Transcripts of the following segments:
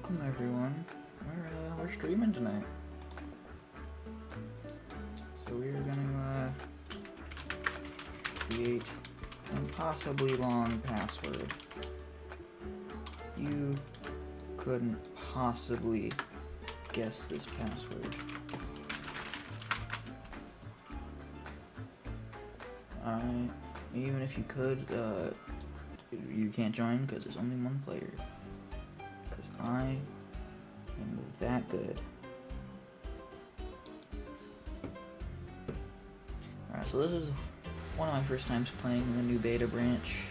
Welcome everyone. We're streaming tonight, so we're gonna create an impossibly long password. You couldn't possibly guess this password. Even if you could, you can't join because there's only one player. Because I am that good. Alright, so this is one of my first times playing the new beta branch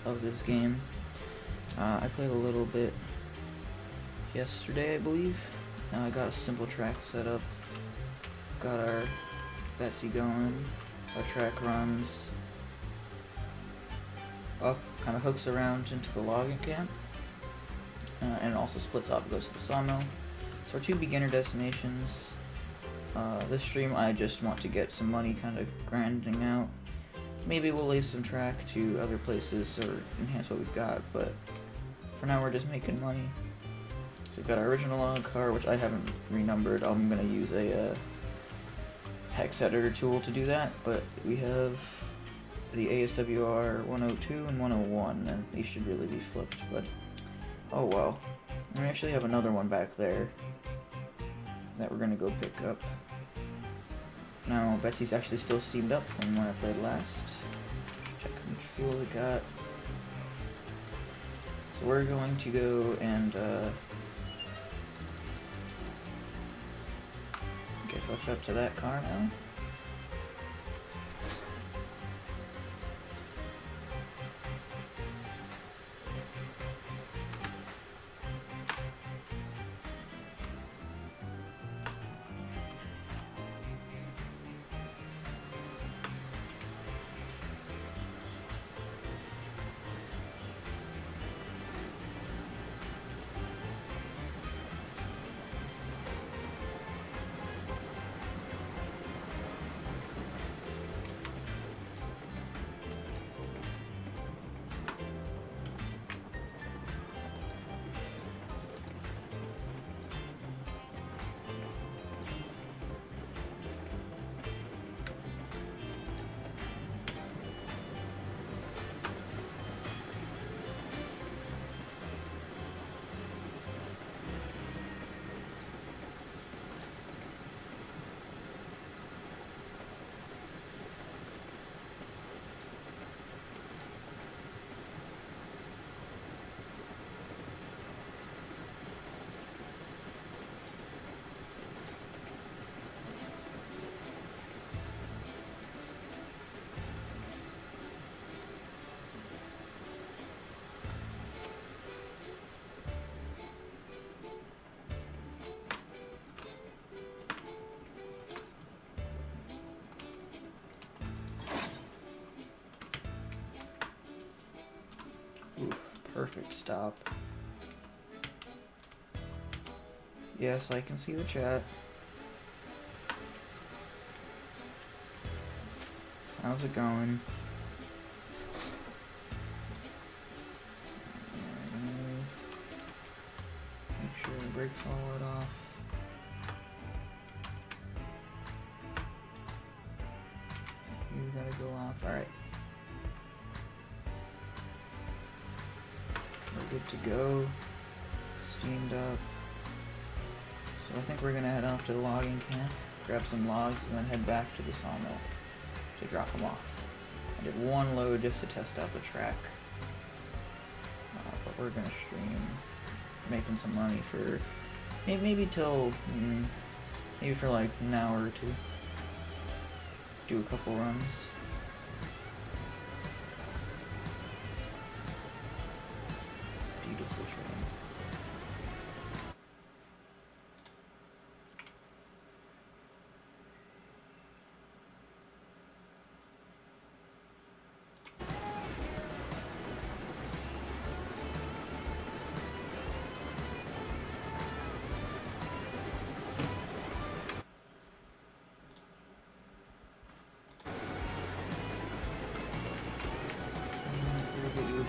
of this game. I played a little bit yesterday, I believe. I got a simple track set up. Got our Betsy going. Our track runs up, kind of hooks around into the logging camp, and it also splits off, goes to the sawmill. So our two beginner destinations. This stream I just want to get some money kind of grinding out. Maybe we'll lay some track to other places or enhance what we've got, but for now we're just making money. So we've got our original log car, which I haven't renumbered. I'm going to use a hex editor tool to do that, but we have the ASWR 102 and 101, and these should really be flipped, but oh well. And we actually have another one back there that we're gonna go pick up. Now, Betsy's actually still steamed up from when I played last. Check how much fuel we got. So we're going to go and get hooked up to that car now. Perfect stop. Yes, I can see the chat. How's it going? Make sure the brakes all let off. You gotta go off. Alright. We're good to go. Steamed up. So I think we're gonna head off to the logging camp, grab some logs, and then head back to the sawmill to drop them off. I did one load just to test out the track, but we're gonna stream, making some money for maybe till maybe for like an hour or two. Do a couple runs. Beautiful train.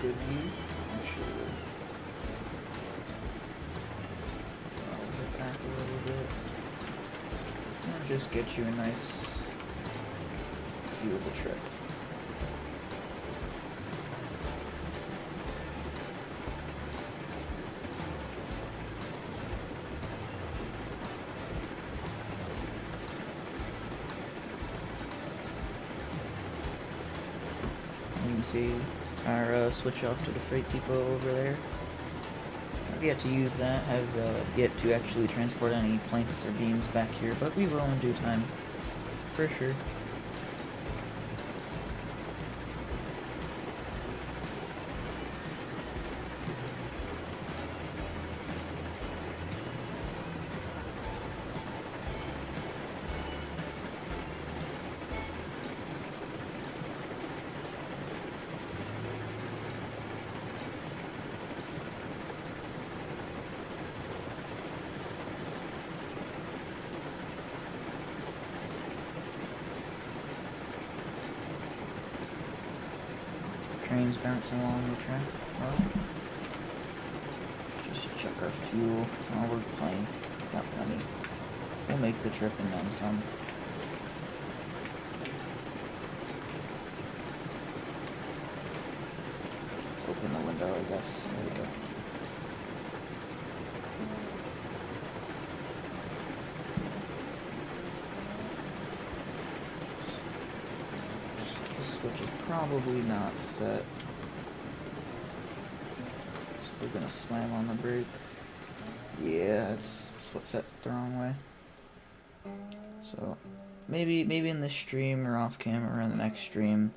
good view. Make sure just get you a nice view of the trip. You can see our switch off to the freight depot over there. I've yet to use that. I've yet to actually transport any planks or beams back here, but we will in due time, for sure. Trains bouncing along the track. Well, just to check our fuel while we're playing. Got plenty. We'll make the trip and then some. Let's open the window, I guess. There we go. Which is probably not set. So we're gonna slam on the brake. Yeah, it's set the wrong way. So maybe in this stream or off camera or in the next stream,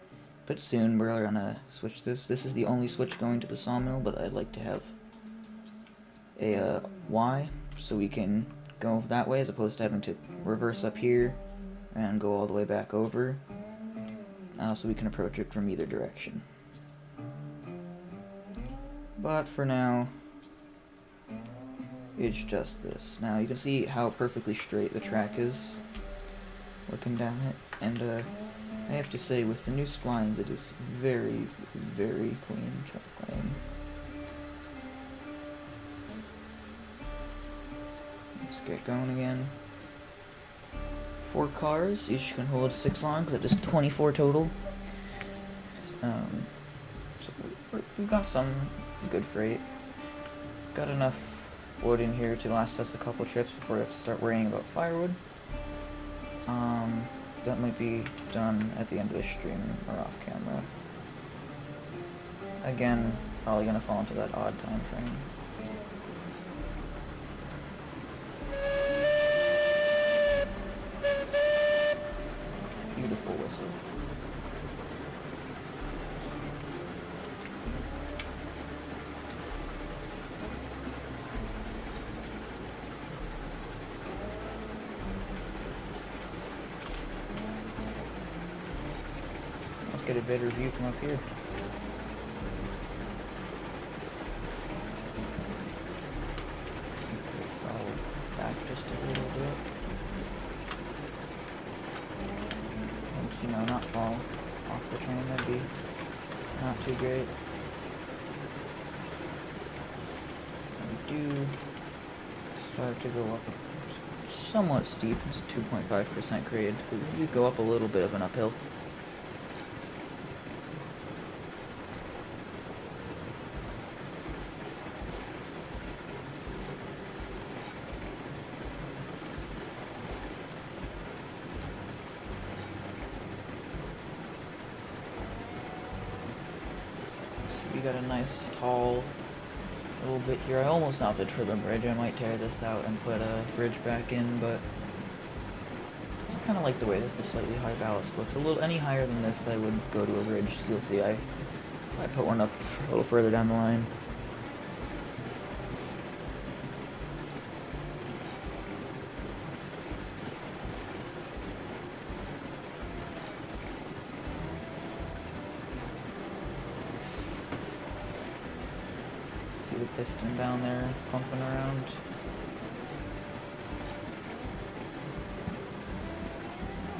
but soon we're gonna switch this. This is the only switch going to the sawmill, but I'd like to have a Y so we can go that way as opposed to having to reverse up here and go all the way back over. So we can approach it from either direction. But for now, it's just this. Now you can see how perfectly straight the track is looking down it, and I have to say with the new splines it is very, very clean track laying. Let's get going again. 4 cars, each can hold 6 logs, that is 24 total. So we've got some good freight. Got enough wood in here to last us a couple trips before we have to start worrying about firewood. That might be done at the end of the stream or off camera. Again, probably gonna fall into that odd time frame. Beautiful whistle. Let's get a better view from up here. Follow back just a little bit. And, you know, not fall off the train, that'd be not too great. We do start to go up somewhat steep. It's a 2.5% grade. We go up a little bit of an uphill. We got a nice tall little bit here. I almost opted for the bridge. I might tear this out and put a bridge back in, but I kind of like the way that the slightly high ballast looks. A little any higher than this, I would go to a bridge. You'll see, I put one up a little further down the line. See the piston down there pumping around.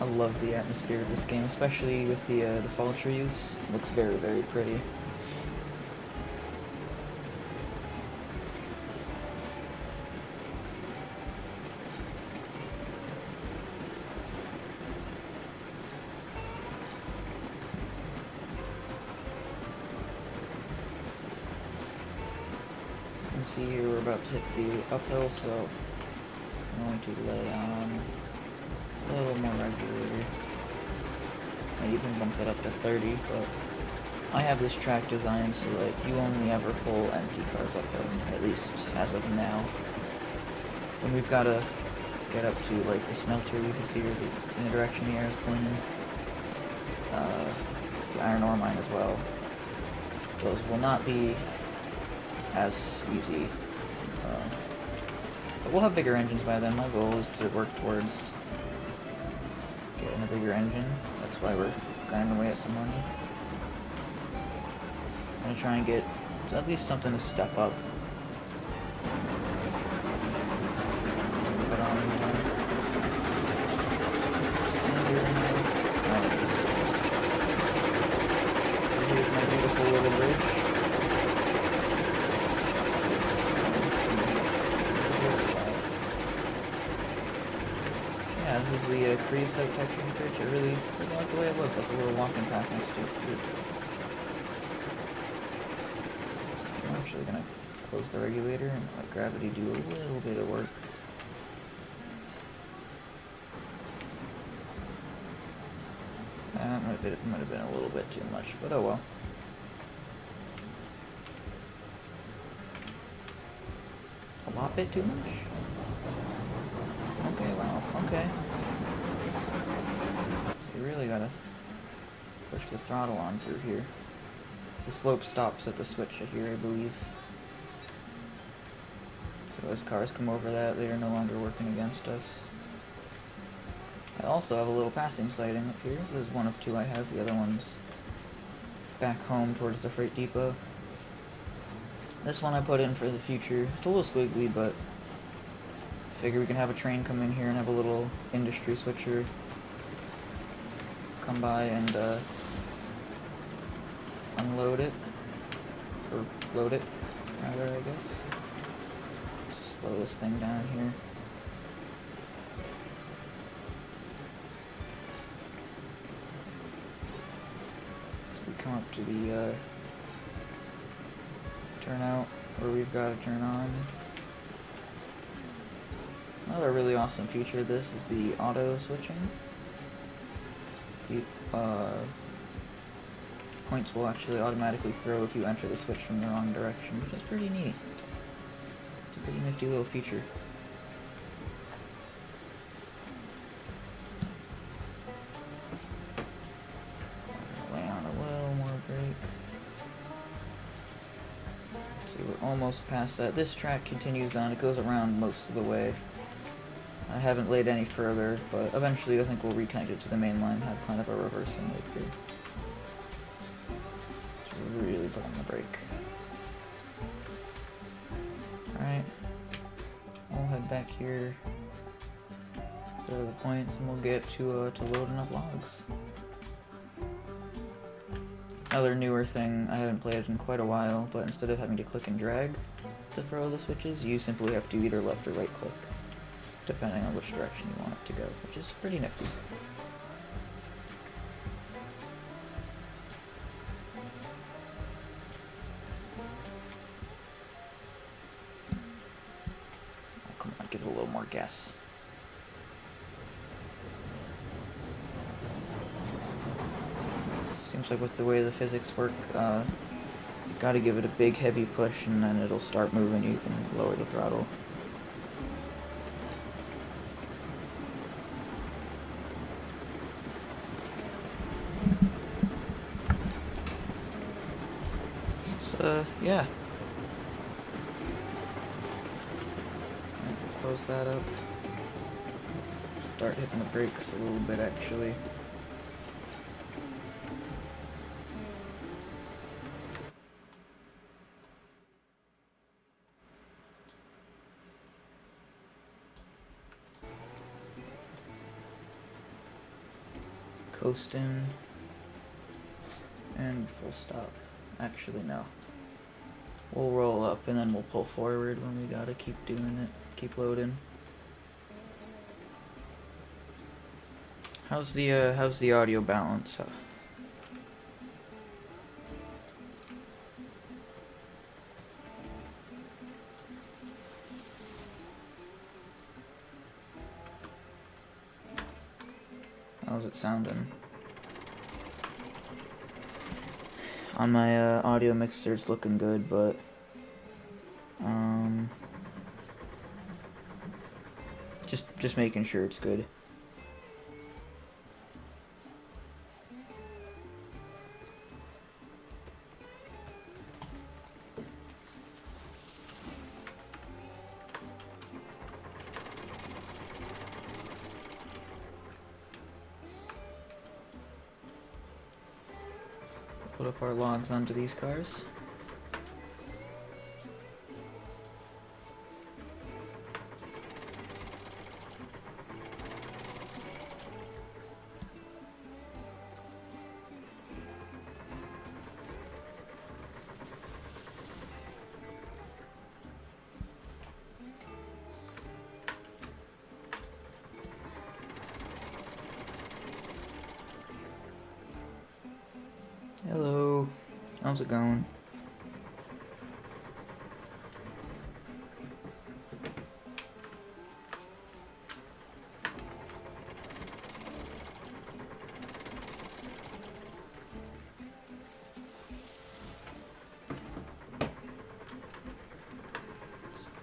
I love the atmosphere of this game, especially with the fall trees. It looks very, very pretty. can see here, we're about to hit the uphill, so I'm going to lay on a little more regulator. I even bumped it up to 30, but I have this track designed so that you only ever pull empty cars up there, at least as of now. When we've got to get up to like the smelter, you can see in the direction the air is pointing. The iron ore mine as well. Those will not be as easy. But we'll have bigger engines by then. My goal is to work towards getting a bigger engine. That's why we're grinding away at some money. I'm going to try and get at least something to step up. This is the creosote texture bridge. I really like the way it looks, like a little walking path next to it too. I'm actually gonna close the regulator and let gravity do a little bit of work. That might have been a little bit too much, but oh well. A lot bit too much? Okay, wow, okay. So you really gotta push the throttle on through here. The slope stops at the switch here, I believe. So as cars come over that, they are no longer working against us. I also have a little passing sighting up here. This is one of two I have. The other one's back home towards the freight depot. This one I put in for the future. It's a little squiggly, but figure we can have a train come in here and have a little industry switcher come by and unload it, or load it, rather, I guess. Slow this thing down here. So we come up to the turnout where we've got to turn on. Another really awesome feature of this is the auto switching. The points will actually automatically throw if you enter the switch from the wrong direction, which is pretty neat. It's a pretty nifty little feature. Lay on a little more brake. See, we're almost past that. This track continues on. It goes around most of the way. I haven't laid any further, but eventually I think we'll reconnect it to the main line and have kind of a reversing loop here. So really put on the brake. Alright. We'll head back here to the points and we'll get to loading up logs. Another newer thing, I haven't played it in quite a while, but instead of having to click and drag to throw the switches, you simply have to either left or right click, depending on which direction you want it to go, which is pretty nifty. Oh, come on, give it a little more gas. Seems like with the way the physics work, you gotta give it a big heavy push and then it'll start moving. You can lower the throttle. Yeah. Close that up. Start hitting the brakes a little bit, actually. Coasting. And full stop. Actually, no. We'll roll up and then we'll pull forward when we gotta keep doing it, keep loading. How's the audio balance? How's it sounding? On my audio mixer, it's looking good, but just making sure it's good. Put up our logs onto these cars. Hello, how's it going?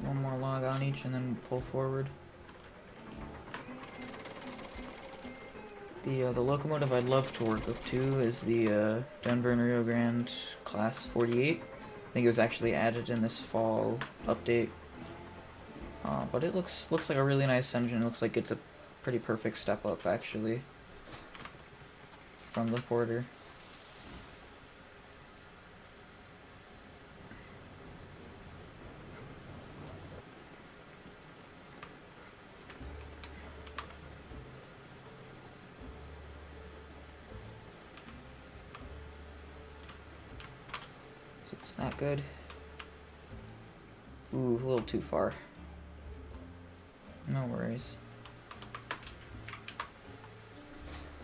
One more log on each and then pull forward. The locomotive I'd love to work up to is the Denver and Rio Grande Class 48. I think it was actually added in this fall update. But it looks like a really nice engine. It looks like it's a pretty perfect step up actually from the Porter. It's not good. Ooh, a little too far. No worries.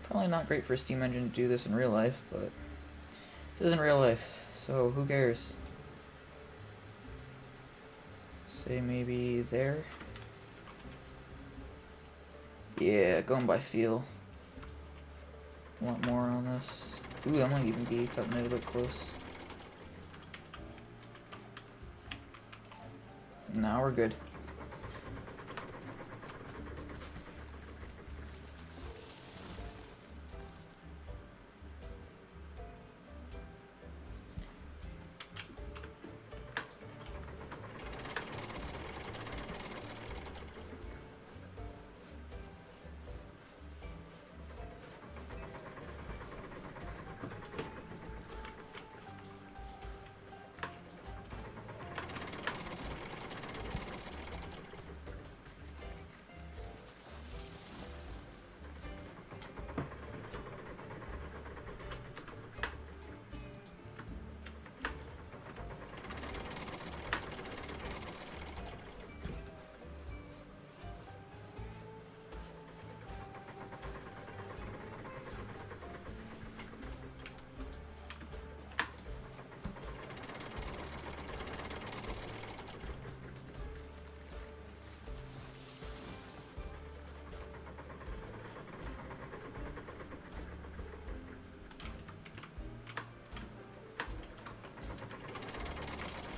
Probably not great for a steam engine to do this in real life, but this isn't real life, so who cares? Say maybe there? Yeah, going by feel. Want more on this. Ooh, I might even be cutting it a bit close. Now we're good.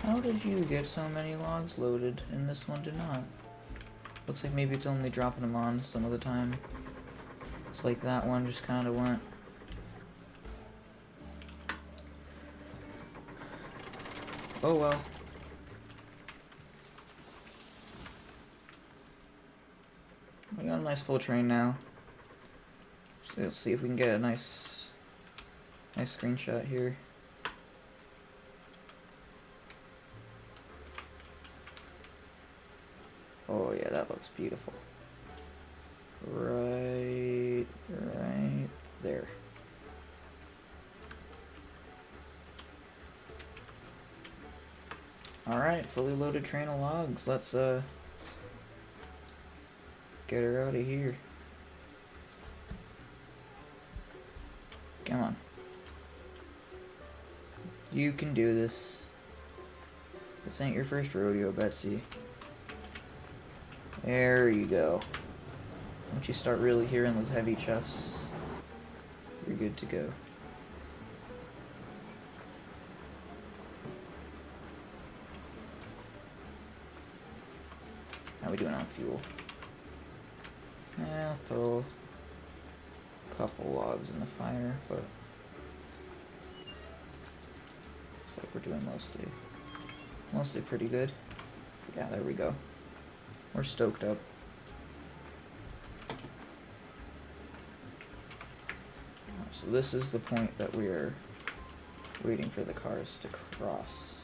How did you get so many logs loaded and this one did not? Looks like maybe it's only dropping them on some of the time. It's like that one just kind of went. Oh well. We got a nice full train now. So let's see if we can get a nice screenshot here. Oh yeah, that looks beautiful. Right there. Alright, fully loaded train of logs. Let's get her out of here. Come on. You can do this. This ain't your first rodeo, Betsy. There you go. Once you start really hearing those heavy chuffs. we're good to go. How we doing on fuel? Yeah, I'll throw a couple logs in the fire, but looks like we're doing mostly pretty good. Yeah, there we go. We're stoked up. So this is the point that we are waiting for the cars to cross.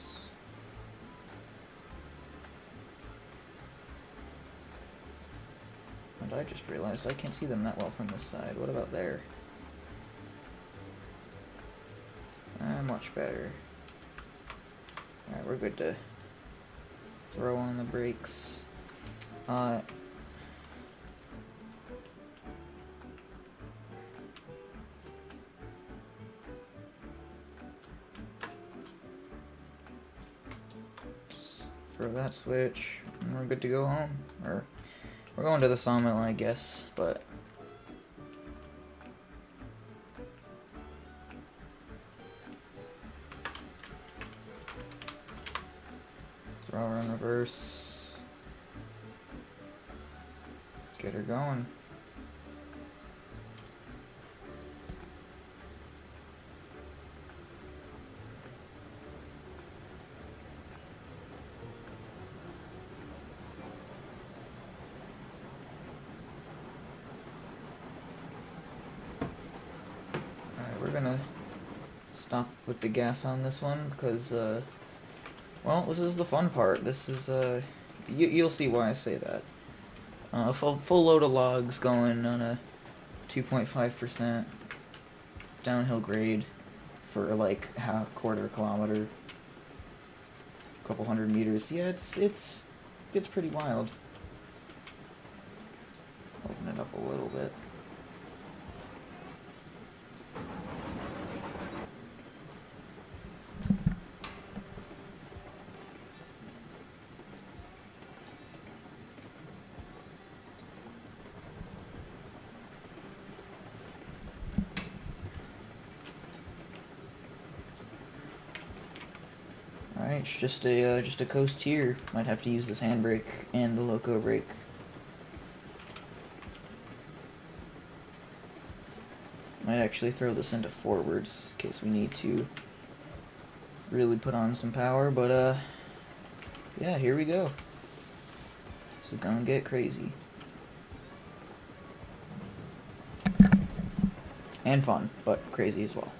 And I just realized I can't see them that well from this side. What about there? Much better. Alright, we're good to throw on the brakes. Throw that switch, and we're good to go home. Or we're going to the sawmill, I guess, but throw her in reverse. Get her going. We're gonna stop with the gas on this one because, well, this is the fun part. This is, you'll see why I say that. Full load of logs going on a 2.5% downhill grade for like quarter kilometer, couple 100 meters. Yeah, it's pretty wild. Open it up a little bit. Alright, it's just a coast here. Might have to use this handbrake and the loco brake. Might actually throw this into forwards in case we need to really put on some power, but yeah, here we go. This is gonna get crazy. And fun, but crazy as well.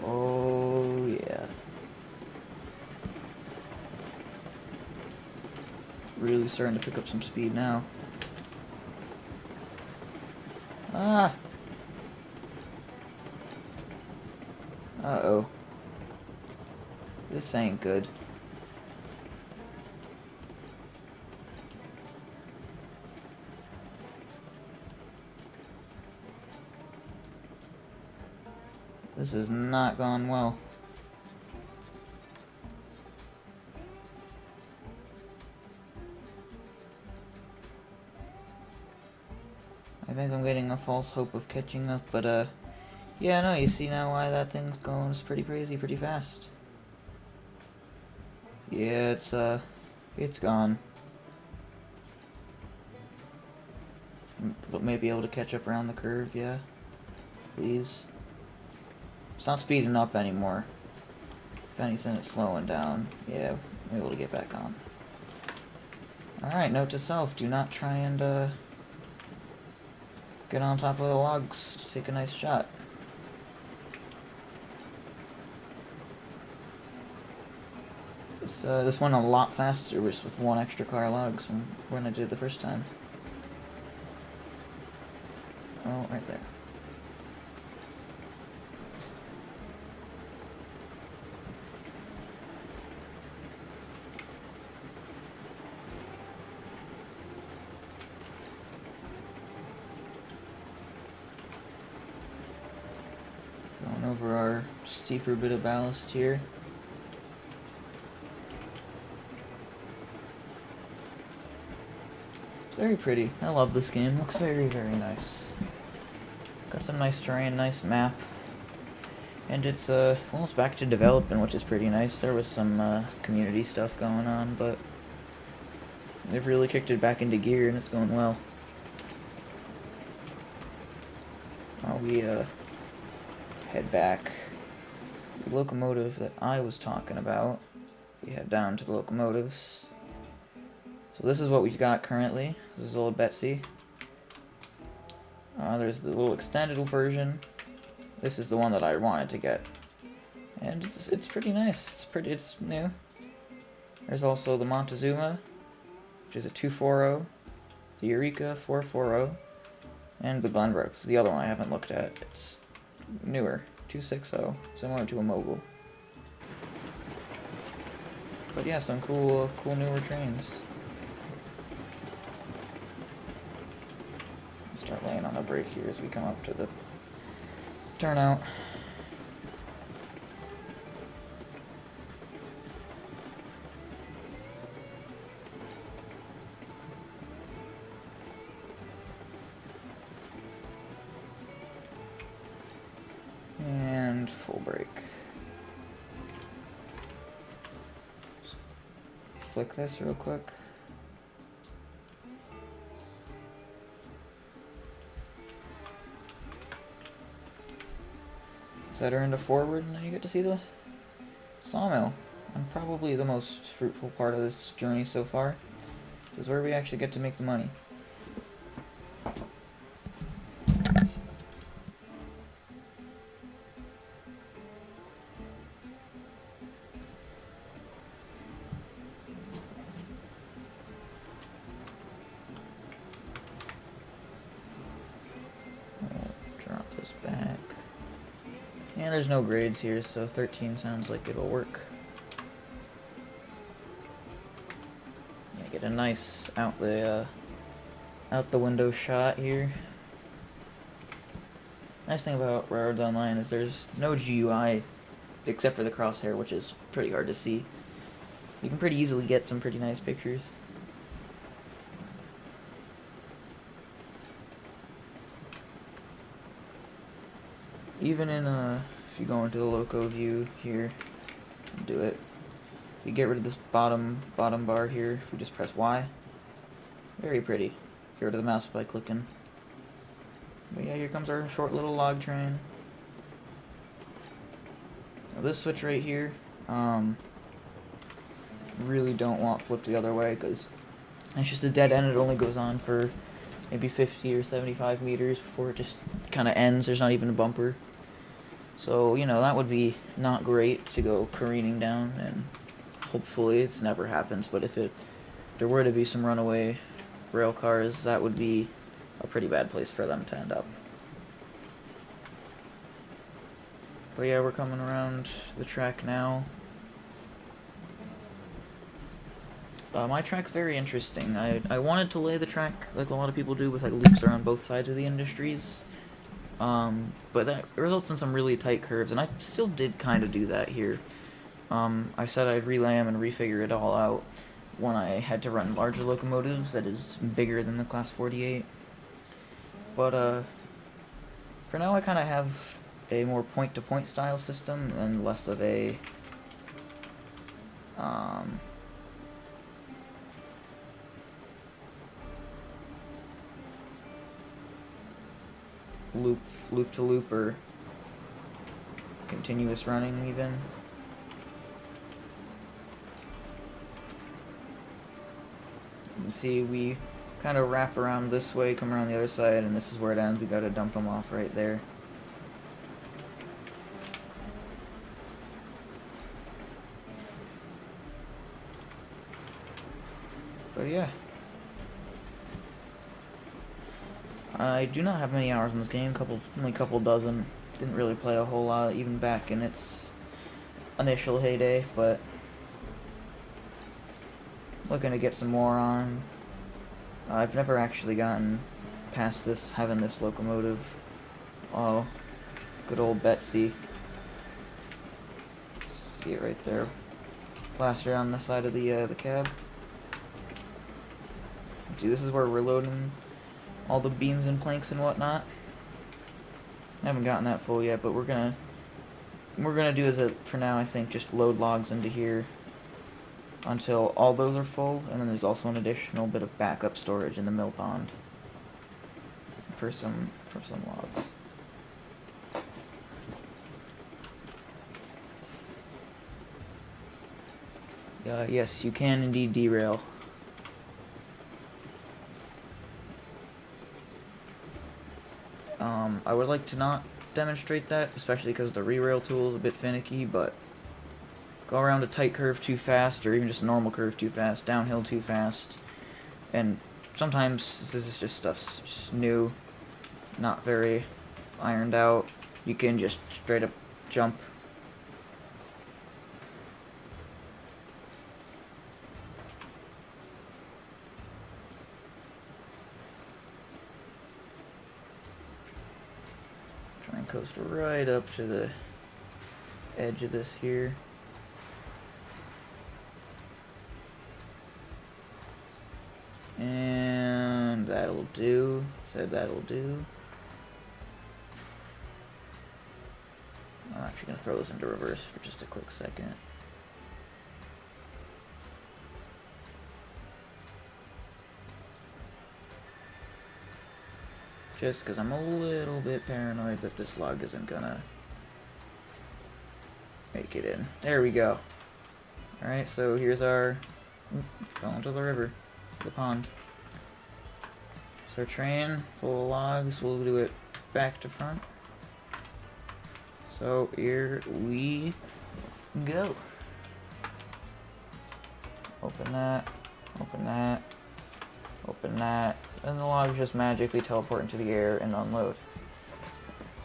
Oh, yeah. Really starting to pick up some speed now. Ah! Uh-oh. This ain't good. This has not gone well. I think I'm getting a false hope of catching up, but yeah, no, you see now why that thing's going pretty crazy, pretty fast. Yeah, it's gone. But maybe able to catch up around the curve, yeah. Please. It's not speeding up anymore. If anything, it's slowing down. Yeah, I'm able to get back on. Alright, note to self, do not try and get on top of the logs to take a nice shot. This went a lot faster just with one extra car logs from when I did it the first time. Oh, right there. Going over our steeper bit of ballast here. very pretty. I love this game. Looks very, very nice. Got some nice terrain, nice map. And it's almost back to development, which is pretty nice. There was some community stuff going on, but they've really kicked it back into gear, and it's going well. Now we head back. The locomotive that I was talking about. We head down to the locomotives. So this is what we've got currently. This is old Betsy. There's the little extended version. This is the one that I wanted to get, and it's pretty nice. It's new. There's also the Montezuma, which is a 240, the Eureka 440, and the Glenbrooks, the other one I haven't looked at. It's newer, 260, similar to a Mogul. But yeah, some cool newer trains. Start laying on the brake here as we come up to the turnout. And full brake. Flick this real quick. Set her into forward, and now you get to see the sawmill. And probably the most fruitful part of this journey so far. This is where we actually get to make the money. Drop this back. And there's no grades here, so 13 sounds like it'll work. Yeah, get a nice out the window shot here. Nice thing about Railroads Online is there's no GUI except for the crosshair, which is pretty hard to see. You can pretty easily get some pretty nice pictures. Even in if you go into the loco view here, do it. You get rid of this bottom bar here. If we just press Y, very pretty. Get rid of the mouse by clicking. But yeah, here comes our short little log train. Now this switch right here, really don't want flipped the other way because it's just a dead end. It only goes on for maybe 50 or 75 meters before it just kind of ends. There's not even a bumper. So, you know, that would be not great to go careening down, and hopefully it's never happens, but if there were to be some runaway rail cars, that would be a pretty bad place for them to end up. But yeah, we're coming around the track now. My track's very interesting. I wanted to lay the track like a lot of people do with like loops around both sides of the industries. But that results in some really tight curves, and I still did kind of do that here. I said I'd relay them and refigure it all out when I had to run larger locomotives that is bigger than the Class 48. But, for now I kind of have a more point-to-point style system and less of a, loop to loop or continuous running even. You can see we kind of wrap around this way, come around the other side, and this is where it ends. We gotta dump them off right there. But yeah. I do not have many hours in this game, only a couple dozen. Didn't really play a whole lot, even back in its initial heyday, but looking to get some more on. I've never actually gotten past this, having this locomotive. Oh, good old Betsy. See it right there. Plastered on the side of the cab. See, this is where we're loading all the beams and planks and whatnot. I haven't gotten that full yet, but we're gonna do is for now, I think, just load logs into here until all those are full, and then there's also an additional bit of backup storage in the mill pond for some logs. Yes, you can indeed derail. I would like to not demonstrate that, especially because the re-rail tool is a bit finicky, but go around a tight curve too fast, or even just a normal curve too fast, downhill too fast, and sometimes this is just stuff's just new, not very ironed out. You can just straight up jump. Try and coast right up to the edge of this here. And that'll do. Said that'll do. I'm actually going to throw this into reverse for just a quick second. Just because I'm a little bit paranoid that this log isn't going to make it in. There we go. Alright, so here's our... fell into the river. The pond. So our train full of logs, we'll do it back to front. So here we go. Open that, open that, open that, and the logs just magically teleport into the air and unload.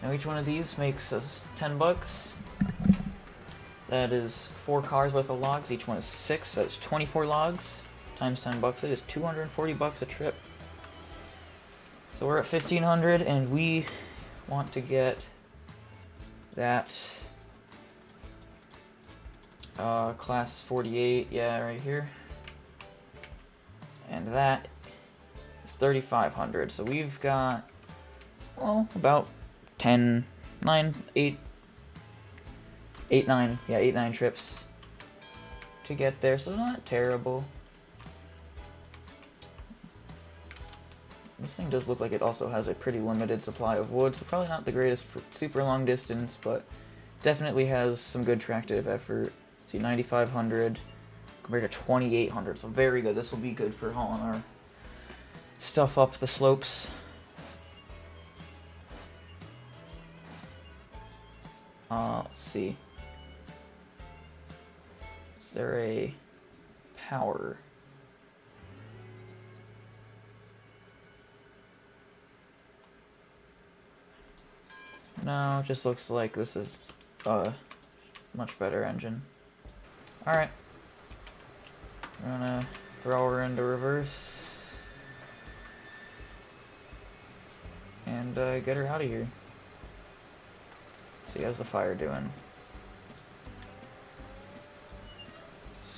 Now each one of these makes us 10 bucks. That is 4 cars worth of logs, each one is 6, so that's 24 logs. Times 10 bucks, it is 240 bucks a trip. So we're at 1,500, and we want to get that class 48, yeah, right here. And that is 3,500. So we've got, well, about 10, 9, 8, 9, yeah, 8, 9 trips to get there, so not terrible. This thing does look like it also has a pretty limited supply of wood, so probably not the greatest for super long distance, but definitely has some good tractive effort. See, 9,500 compared to 2,800, so very good. This will be good for hauling our stuff up the slopes. Let's see. Is there a power? No, it just looks like this is a much better engine. Alright. We're gonna throw her into reverse. And get her out of here. See, how's the fire doing?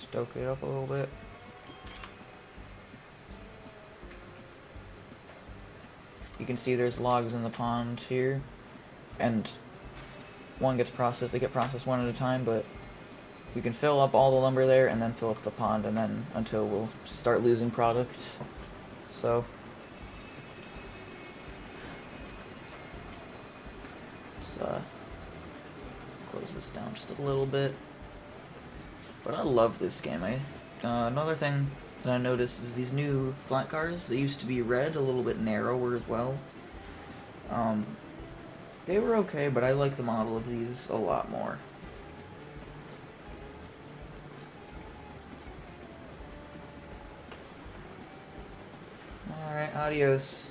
Stoke it up a little bit. You can see there's logs in the pond here. And one gets processed, they get processed one at a time, but we can fill up all the lumber there and then fill up the pond, and then until we'll start losing product. So let's close this down just a little bit. But I love this game. Another thing that I noticed is these new flat cars. They used to be red, a little bit narrower as well. They were okay, but I like the model of these a lot more. Alright, adios.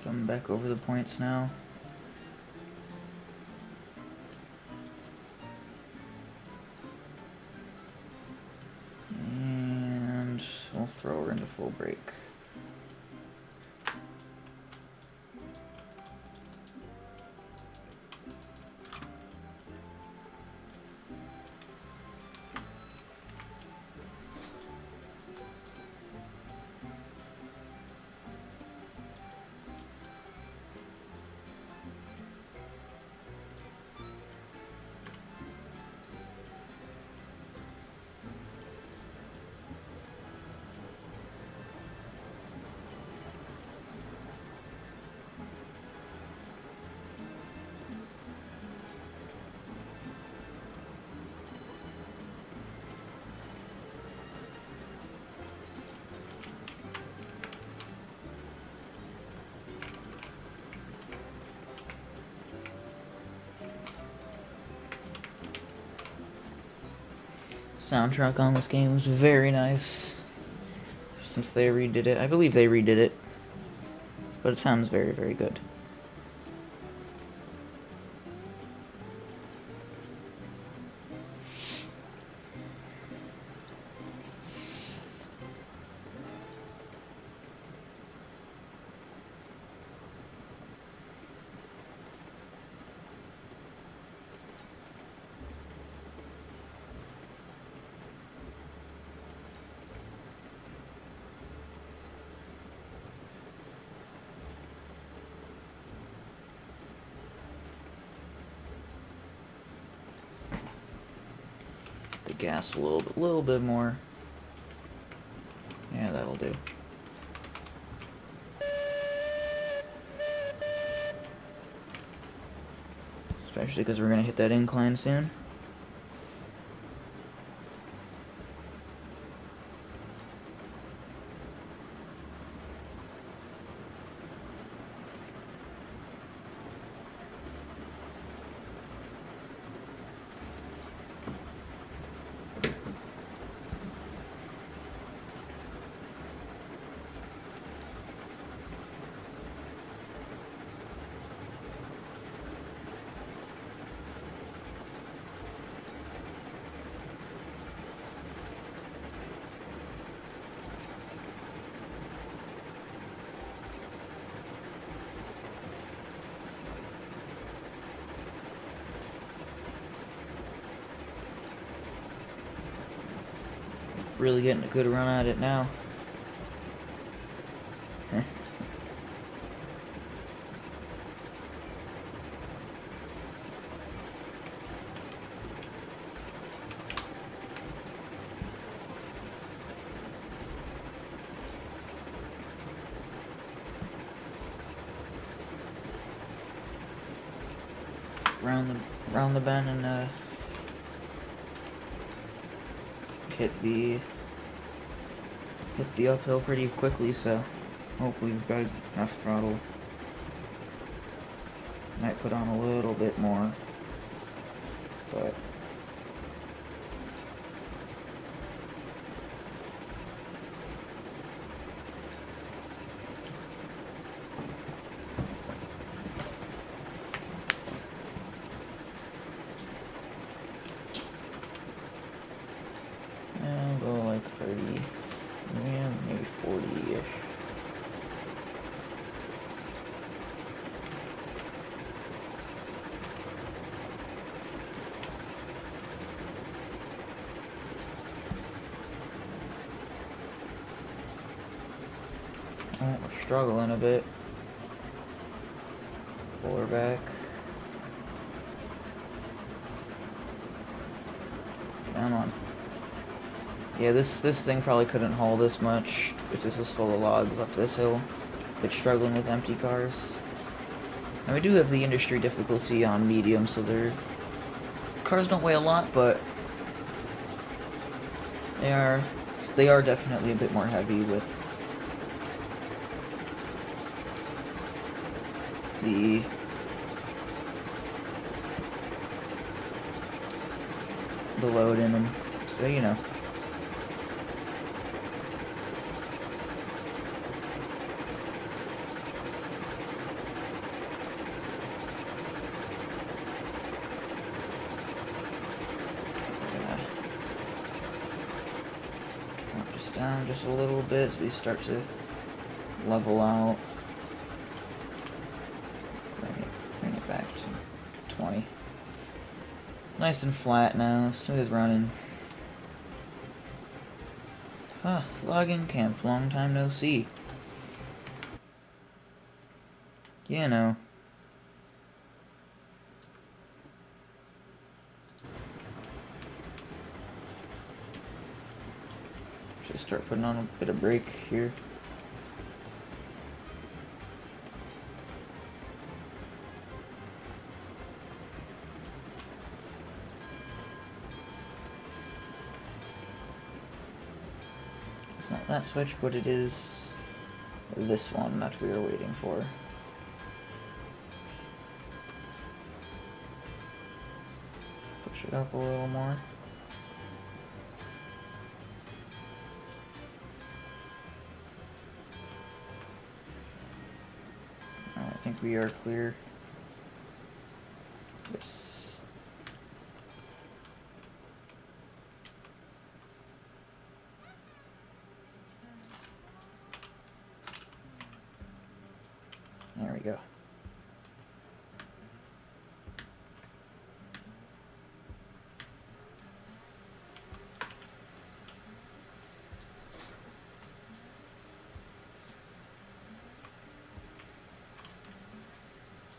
Coming back over the points now. And we'll throw her into full break. Soundtrack on this game was very nice since they redid it. I believe they redid it, but it sounds very, very good. The gas a little bit more. Yeah, that'll do. Especially because we're gonna hit that incline soon. Really getting a good run at it now. Round the bend and hit the uphill pretty quickly, so hopefully we've got enough throttle. Might put on a little bit more, but I'll go like 30, yeah, maybe 40-ish. Oh, we're struggling a bit. Pull her back. Come on. Yeah, this thing probably couldn't haul this much if this was full of logs up this hill. It's struggling with empty cars. And we do have the industry difficulty on medium, so cars don't weigh a lot, but they are definitely a bit more heavy with the load in them. So, you know. down just a little bit as we start to level out. Bring it back to 20. Nice and flat now, smooth running. Huh, logging camp, long time no see. You know. Just start putting on a bit of brake here. It's not that switch, but it is this one that we are waiting for. Push it up a little more. I think we are clear. Yes. There we go.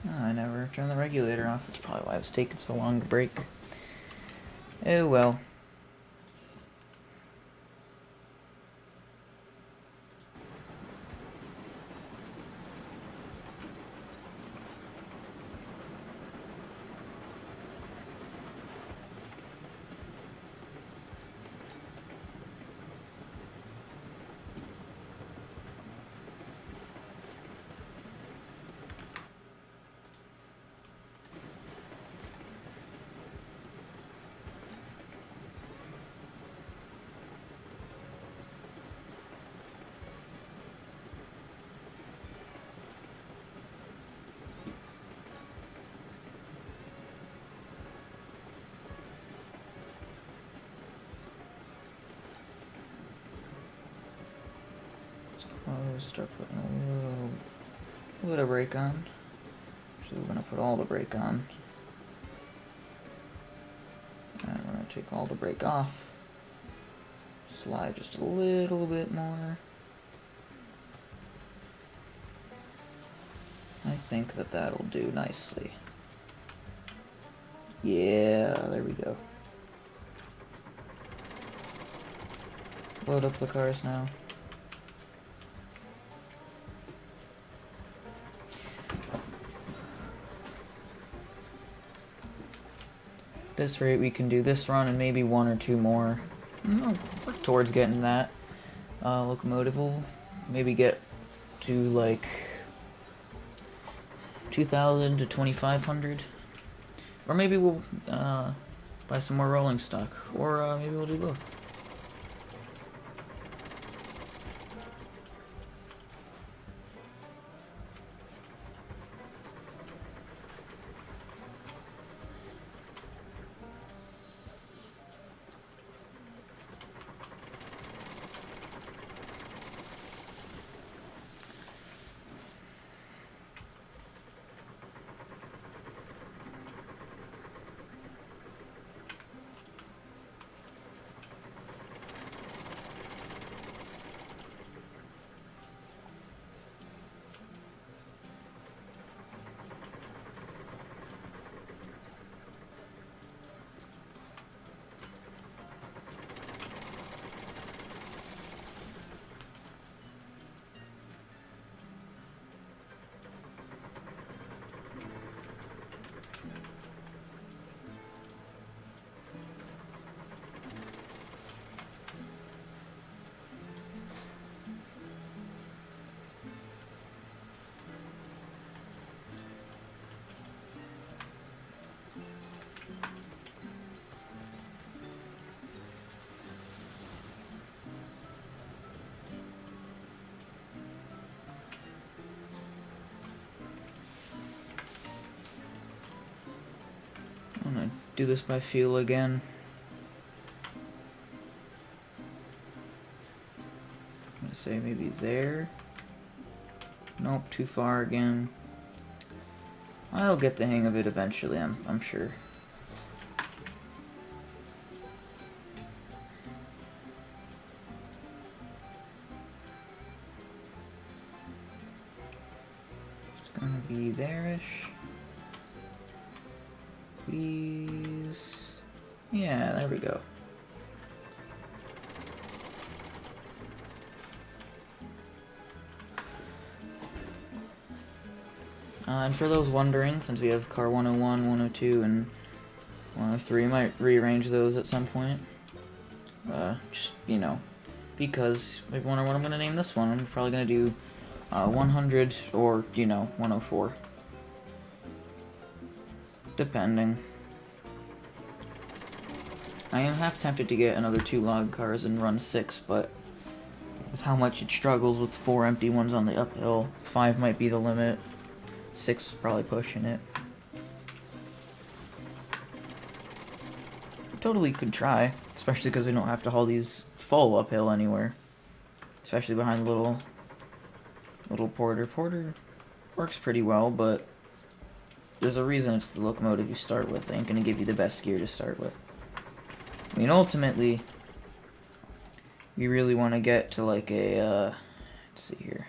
Oh, I never turned the regulator off. That's probably why it was taking so long to break. Oh well. I'll start putting a little bit of brake on. So we're gonna put all the brake on. And we're gonna take all the brake off. Slide just a little bit more. I think that that'll do nicely. Yeah, there we go. Load up the cars now. At this rate, we can do this run and maybe one or two more. Work towards getting that. Locomotive will maybe get to like 2,000 to 2,500. Or maybe we'll buy some more rolling stock. Or maybe we'll do both. I'm gonna do this by feel again. there. Nope, too far again. I'll get the hang of it eventually, I'm sure. It's gonna be there-ish. Please. Yeah, there we go. And for those wondering, since we have car 101, 102, and 103, I might rearrange those at some point. Just, you know, because I wonder what I'm going to name this one. I'm probably going to do 100 or, you know, 104. Depending. I am half tempted to get another 2 log cars and run 6, but with how much it struggles with 4 empty ones on the uphill, 5 might be the limit. 6 is probably pushing it. Totally could try, especially because we don't have to haul these full uphill anywhere. Especially behind the little Porter. Porter works pretty well, but there's a reason it's the locomotive you start with. They ain't gonna give you the best gear to start with. I mean, ultimately, you really want to get to like a, let's see here.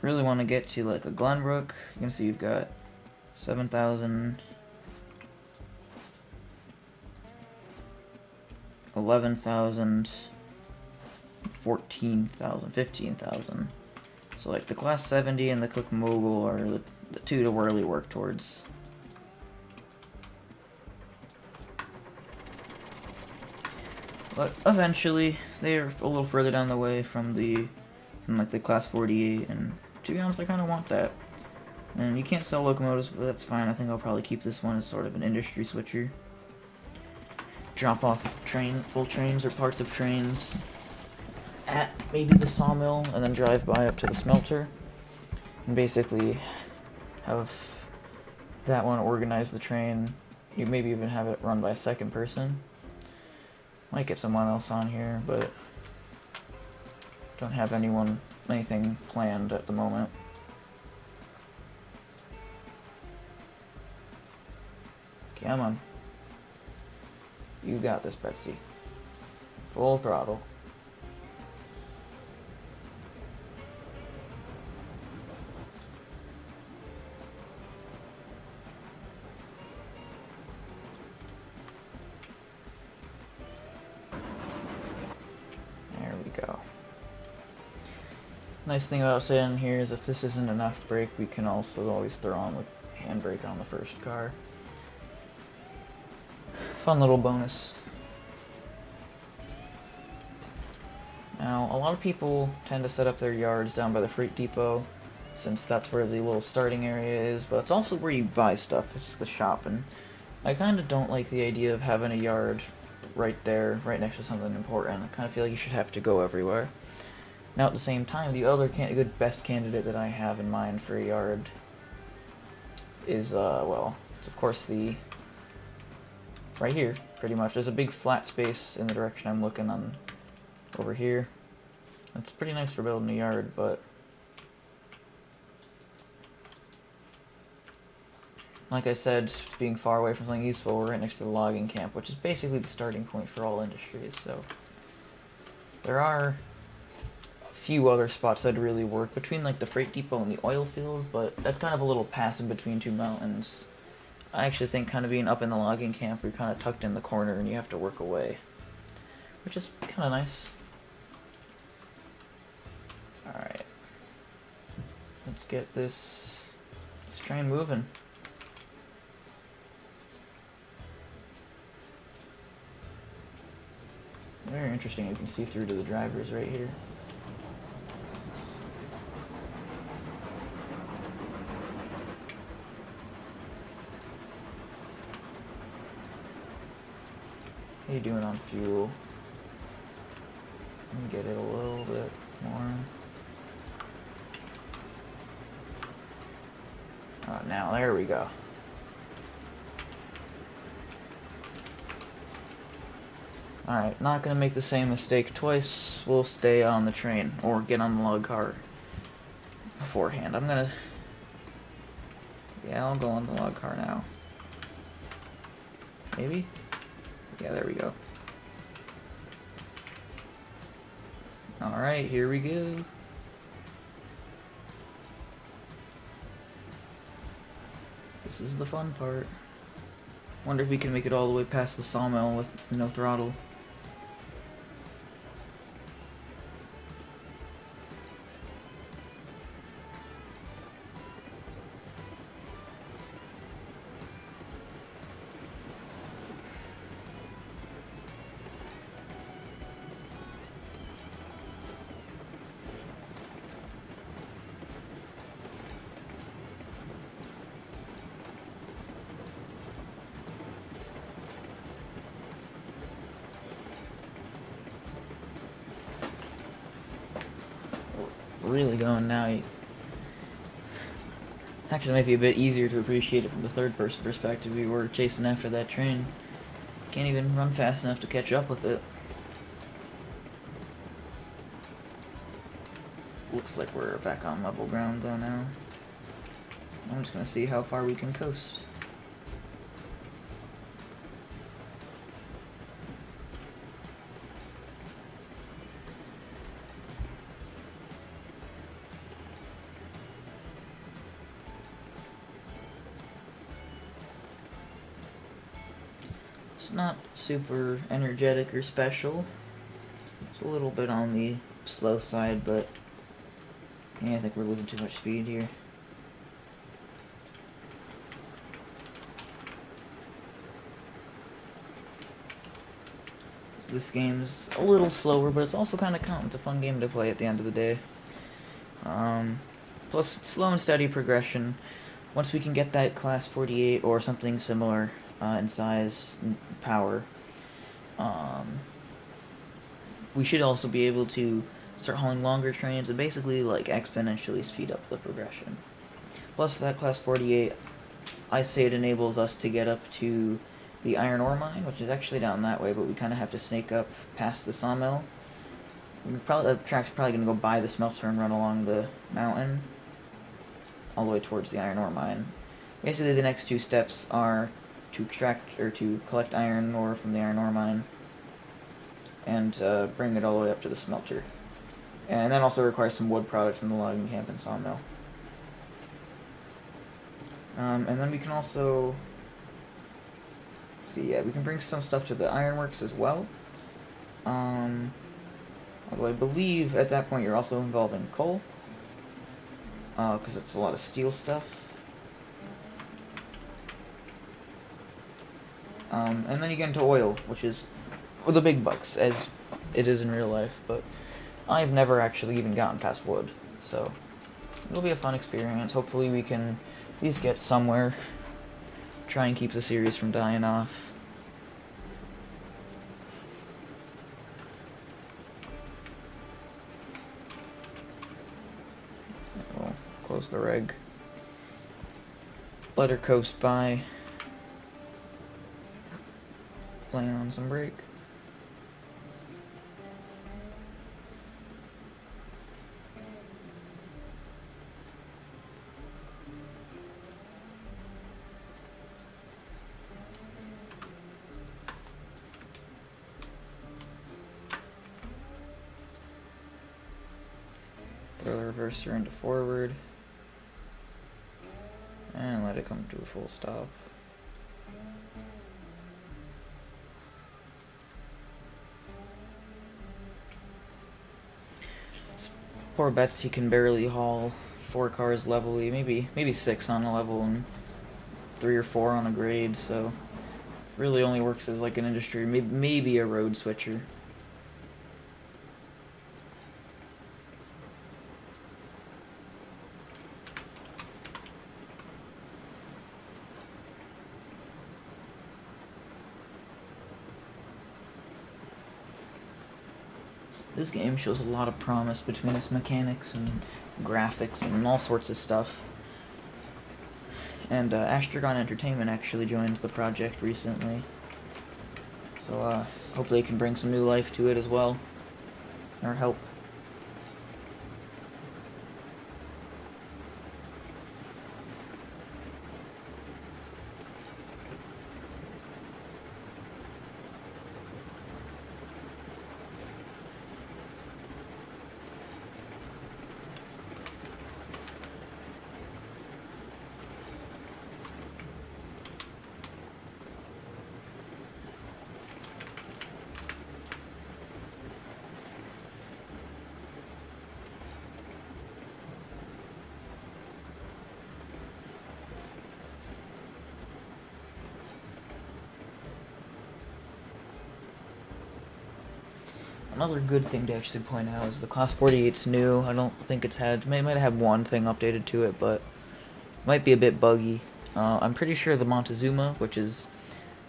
Really want to get to like a Glenbrook. You can see you've got 7,000, 11,000, 14,000, 15,000. So like the Class 70 and the Cook Mogul are the two to really work towards. But eventually, they're a little further down the way from like the Class 48, and to be honest, I kind of want that. And you can't sell locomotives, but that's fine. I think I'll probably keep this one as sort of an industry switcher. Drop off full trains or parts of trains at maybe the sawmill, and then drive by up to the smelter, and basically have that one organize the train. You maybe even have it run by a second person. Might get someone else on here, but don't have anything planned at the moment. Come on. You got this, Betsy. Full throttle. There we go. Nice thing about sitting here is if this isn't enough brake, we can also always throw on with handbrake on the first car. Fun little bonus. Now, a lot of people tend to set up their yards down by the freight depot, since that's where the little starting area is, but it's also where you buy stuff. It's the shop, and I kind of don't like the idea of having a yard right there, right next to something important. I kind of feel like you should have to go everywhere. Now, at the same time, the other best candidate that I have in mind for a yard is, well, it's of course right here, pretty much. There's a big flat space in the direction I'm looking on over here. It's pretty nice for building a yard, but like I said, being far away from something useful, we're right next to the logging camp, which is basically the starting point for all industries, so there are a few other spots that really work between like the freight depot and the oil field, but that's kind of a little pass in between two mountains. I actually think kind of being up in the logging camp, you're kind of tucked in the corner and you have to work away, which is kind of nice. Alright, let's get this train moving. Very interesting, you can see through to the drivers right here. How you doing on fuel? Let me get it a little bit more. Now, there we go. Alright, not gonna make the same mistake twice. We'll stay on the train, or get on the log car beforehand. Yeah, I'll go on the log car now. Maybe? Yeah, there we go. Alright, here we go. This is the fun part. Wonder if we can make it all the way past the sawmill with no throttle. Really going now. Actually, it might be a bit easier to appreciate it from the third-person perspective. We were chasing after that train. Can't even run fast enough to catch up with it. Looks like we're back on level ground though now. I'm just gonna see how far we can coast. It's not super energetic or special. It's a little bit on the slow side, but yeah, I think we're losing too much speed here. So this game's a little slower, but it's also kind of calm. It's a fun game to play at the end of the day. Plus, slow and steady progression. Once we can get that class 48 or something similar in size and power, we should also be able to start hauling longer trains and basically like exponentially speed up the progression. Plus that class 48, I say it enables us to get up to the iron ore mine, which is actually down that way, but we kind of have to snake up past the sawmill. The track's probably going to go by the smelter and run along the mountain all the way towards the iron ore mine. Basically the next two steps are to extract or to collect iron ore from the iron ore mine and bring it all the way up to the smelter. And that also requires some wood product from the logging camp and sawmill. And then we can also see, yeah, we can bring some stuff to the ironworks as well. Although I believe at that point you're also involving coal, because it's a lot of steel stuff. And then you get into oil, which is the big bucks, as it is in real life, but I've never actually even gotten past wood, so it'll be a fun experience. Hopefully we can at least get somewhere, try and keep the series from dying off. We'll close the reg. Let her coast by. Lay on some brake. Throw the reverser into forward. And let it come to a full stop. Poor Betsy can barely haul 4 cars levelly, maybe 6 on a level and 3 or 4 on a grade, so really only works as like an industry, maybe a road switcher. This game shows a lot of promise between its mechanics and graphics and all sorts of stuff. And Astragon Entertainment actually joined the project recently. So hopefully it can bring some new life to it as well, or help. Another good thing to actually point out is the Class 48's new. I don't think it's had... might have had one thing updated to it, but might be a bit buggy. I'm pretty sure the Montezuma, which is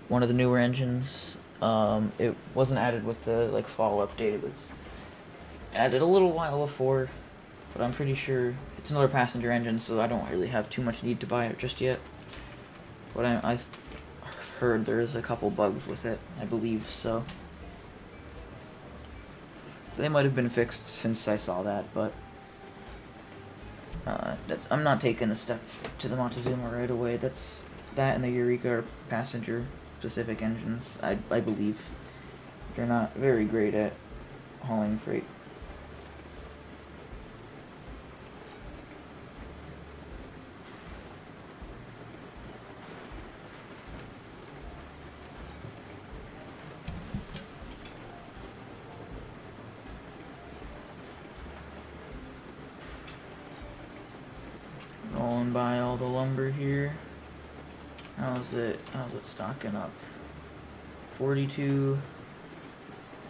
one of the newer engines, it wasn't added with the fall update. It was added a little while before, but I'm pretty sure it's another passenger engine, so I don't really have too much need to buy it just yet. But I've heard there's a couple bugs with it, I believe, so... They might have been fixed since I saw that, but I'm not taking a step to the Montezuma right away. That and the Eureka are passenger-specific engines, I believe. They're not very great at hauling freight. Rolling by all the lumber here. How's it stocking up? 42,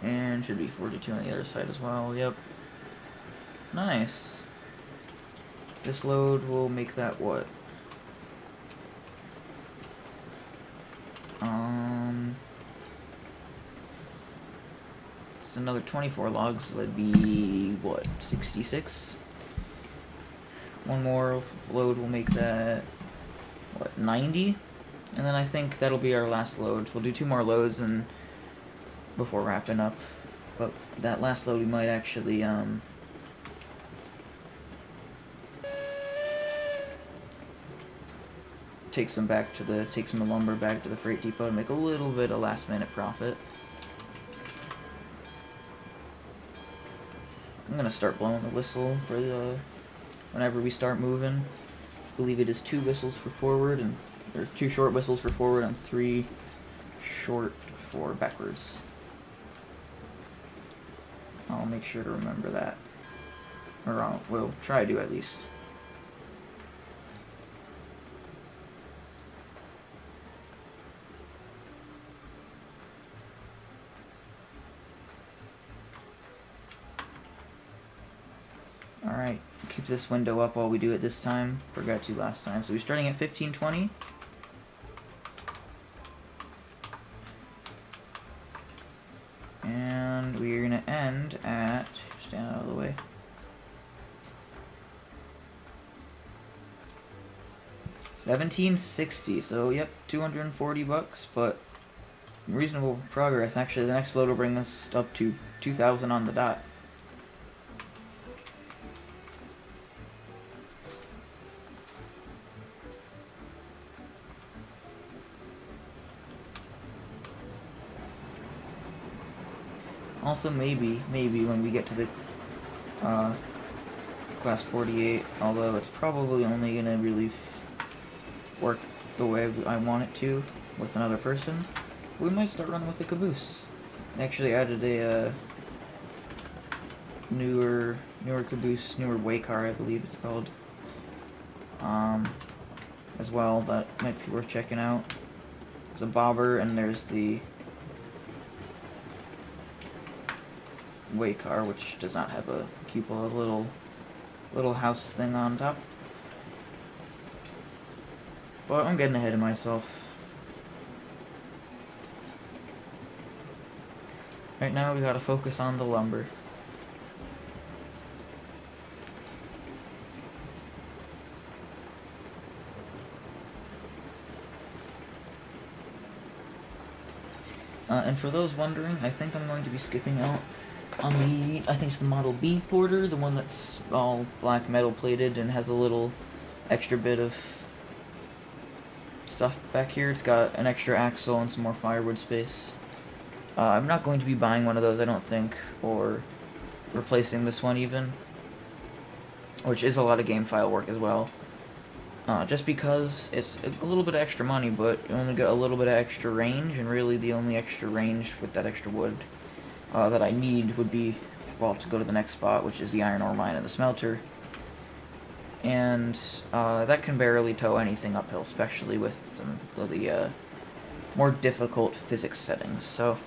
and should be 42 on the other side as well. Yep. Nice. This load will make that what? It's another 24 logs, so that'd be what, 66? One more load will make that, what, 90? And then I think that'll be our last load. We'll do 2 more loads and before wrapping up. But that last load we might actually take some of the lumber back to the freight depot and make a little bit of last minute profit. I'm gonna start blowing the whistle for whenever we start moving. I believe it is 2 whistles for forward, and there's 2 short whistles for forward and 3 short for backwards. I'll make sure to remember that. Or we'll try to at least. Alright, keep this window up while we do it this time. Forgot to last time. So we're starting at 1520. And we're going to end at... stand out of the way. $17.60. So, yep, $240, but reasonable progress. Actually, the next load will bring us up to 2,000 on the dot. Also, maybe when we get to the Class 48, although it's probably only going to really work the way I want it to with another person, we might start running with a caboose. They actually added a newer caboose, newer way car, I believe it's called, as well. That might be worth checking out. There's a bobber, and there's the way car, which does not have a cupola, little house thing on top. But I'm getting ahead of myself. Right now we gotta focus on the lumber. And for those wondering, I think I'm going to be skipping out on the, I think it's the Model B porter, the one that's all black metal plated and has a little extra bit of stuff back here. It's got an extra axle and some more firewood space. I'm not going to be buying one of those, I don't think, or replacing this one even, which is a lot of game file work as well. Just because it's a little bit of extra money, but you only get a little bit of extra range, and really the only extra range with that extra wood that I need would be, well, to go to the next spot, which is the iron ore mine and the smelter. And that can barely tow anything uphill, especially with some of the more difficult physics settings. So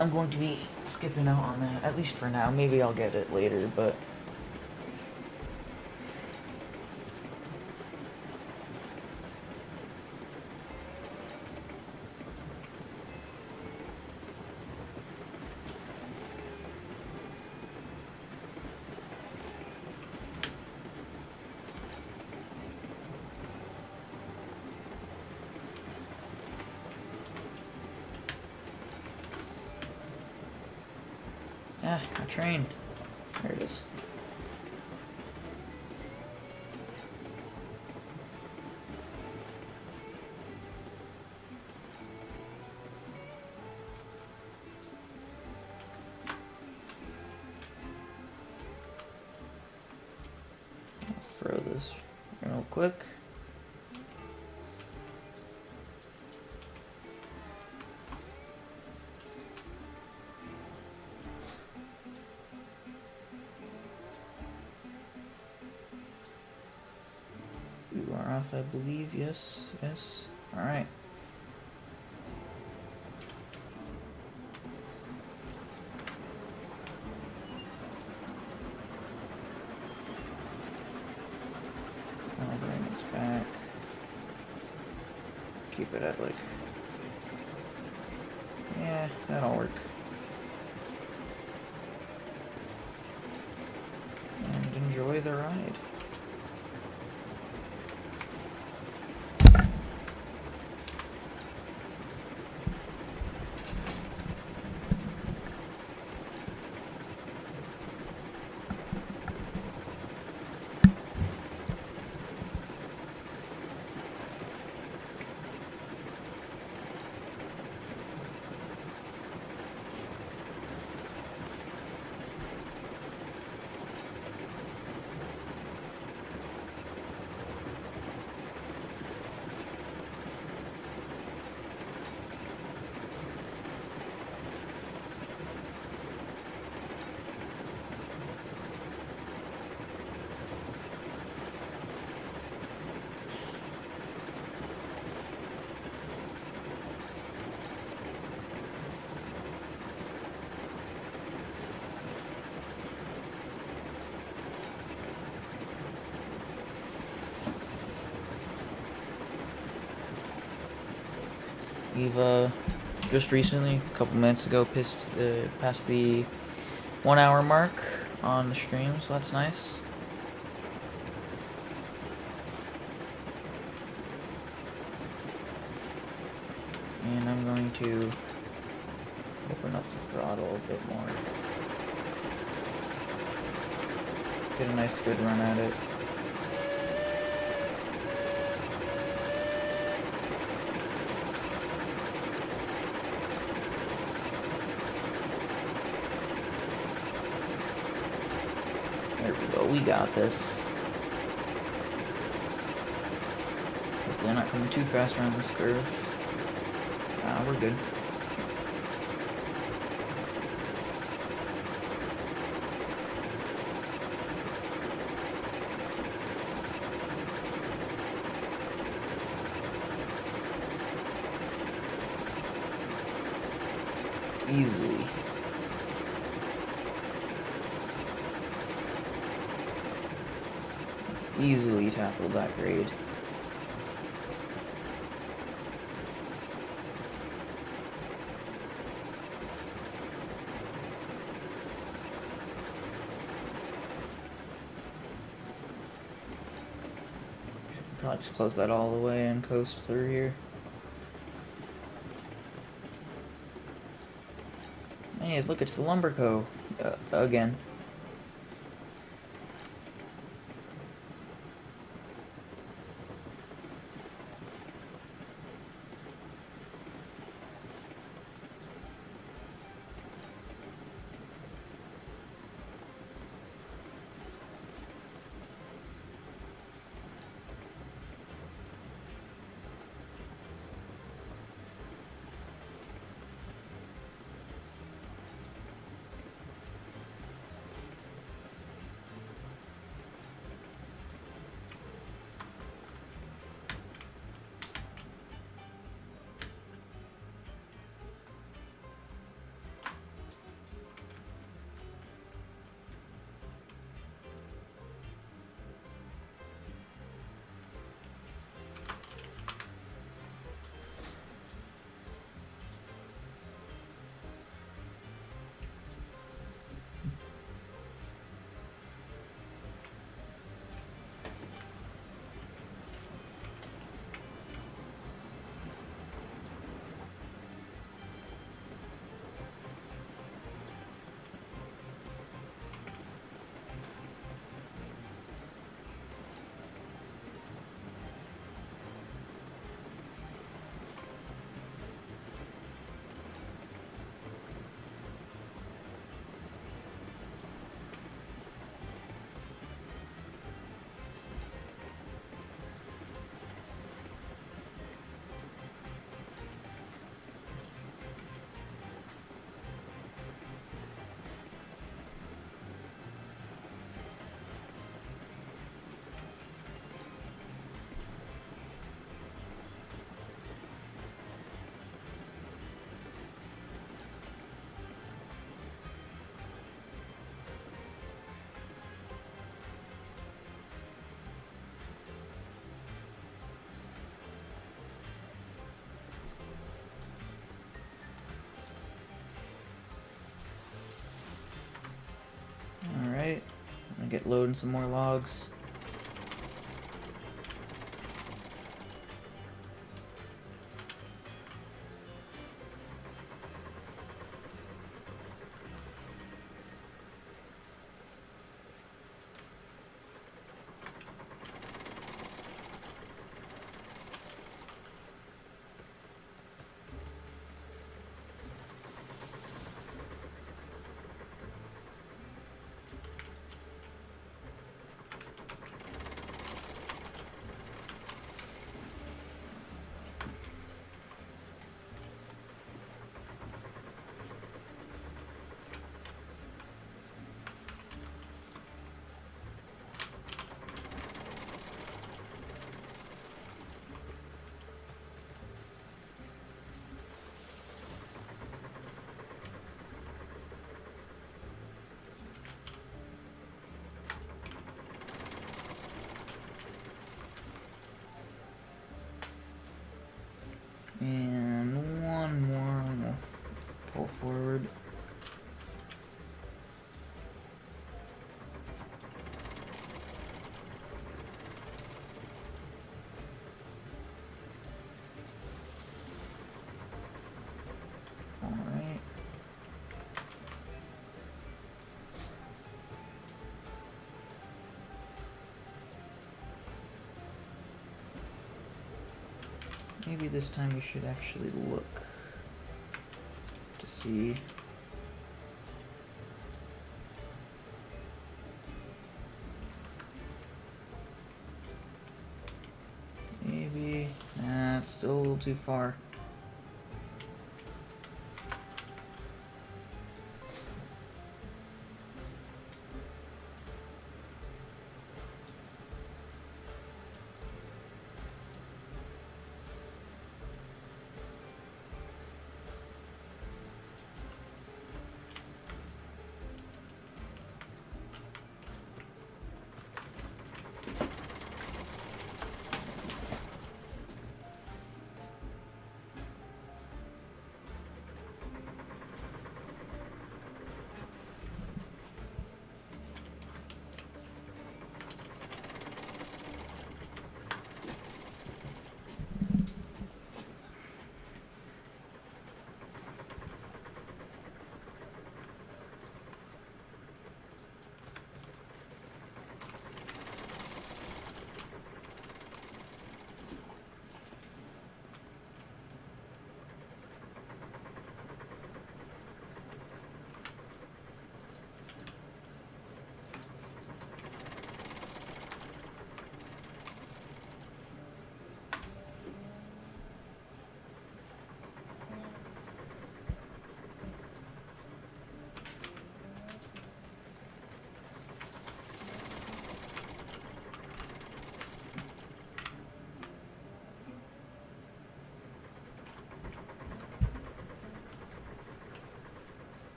I'm going to be skipping out on that, at least for now. Maybe I'll get it later, but my train. There it is. I'll throw this real quick. You are off, I believe. Yes, yes. Alright. I'll bring this back. Keep it at like... yeah, that'll work. And enjoy the ride. We've just recently, a couple minutes ago, passed the 1 hour mark on the stream, so that's nice. And I'm going to open up the throttle a bit more. Get a nice good run at it. There we go, we got this. Hopefully I'm not coming too fast around this curve. We're good. Easily. Easily tackled that grade. I'll just close that all the way and coast through here. Hey, look, it's the Lumber Co. Again. Alright, I'm gonna get loading some more logs. And one more, we'll pull forward. Alright. Maybe this time we should actually look to see. Maybe, nah, it's still a little too far.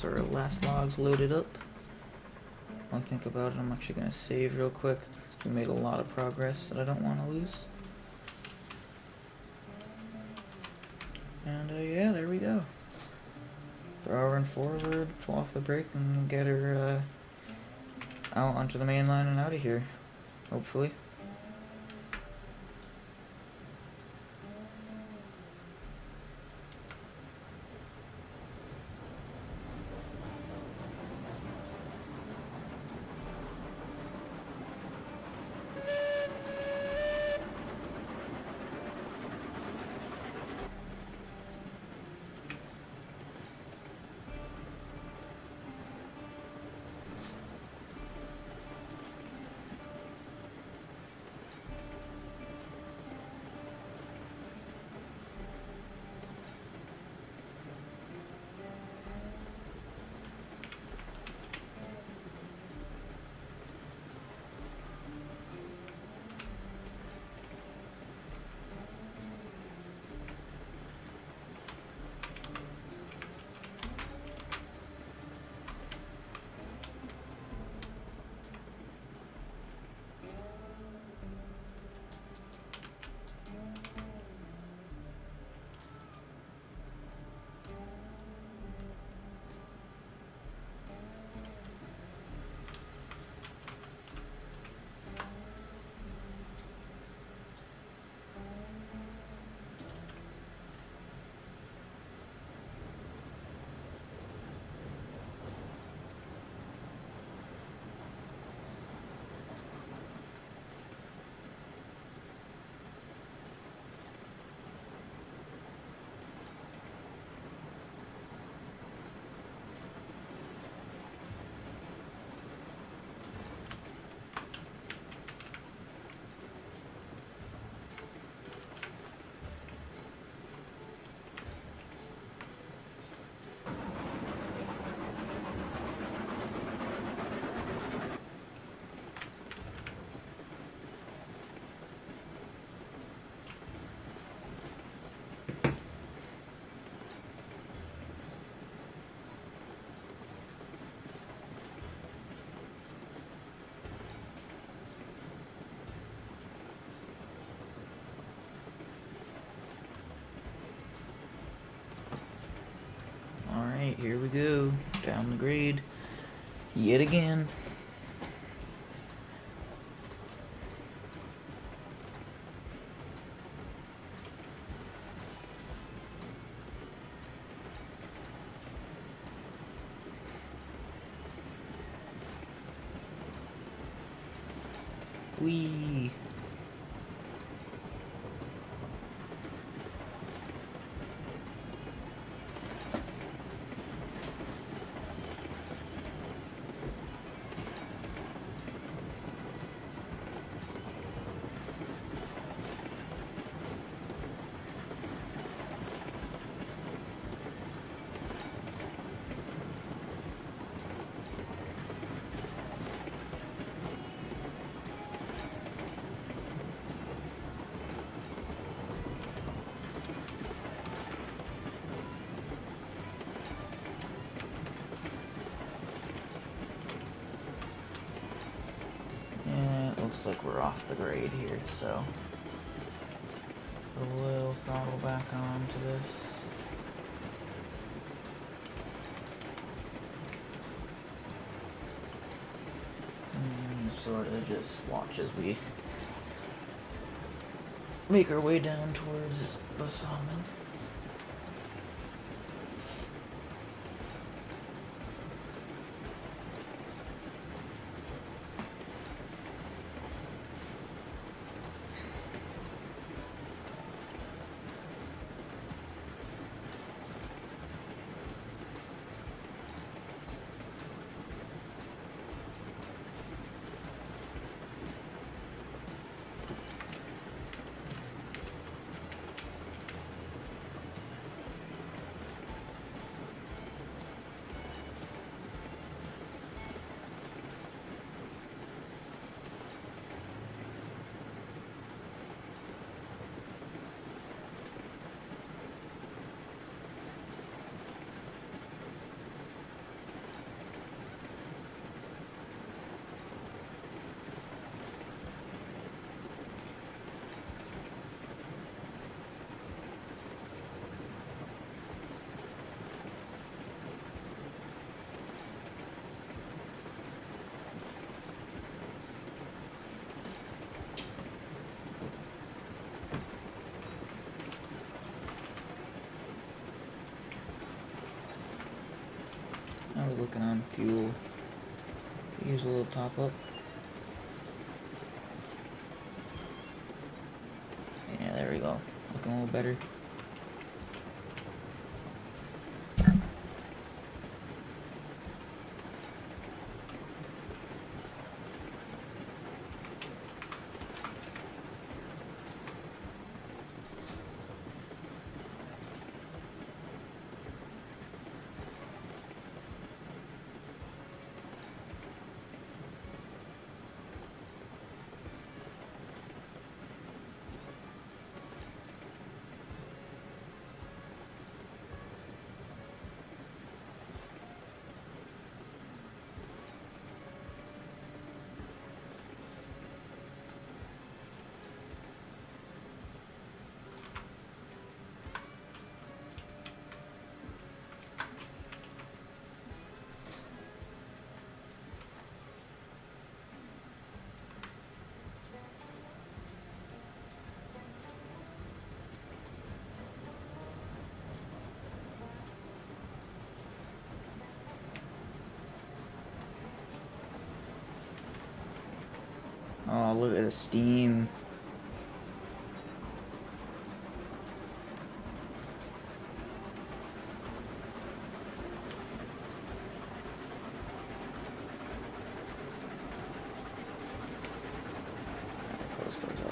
our last logs loaded up. While I think about it, I'm actually going to save real quick. We made a lot of progress that I don't want to lose. And yeah, there we go. Throw her in forward, pull off the brake, and get her out onto the main line and out of here, hopefully. Alright, here we go. Down the grade. Yet again. Whee! Looks like we're off the grade here, so put a little throttle back on to this. And sort of just watch as we make our way down towards the sawmill. looking on fuel. Use a little top up. Yeah, there we go. Looking a little better. Oh, look at the steam. Close those up.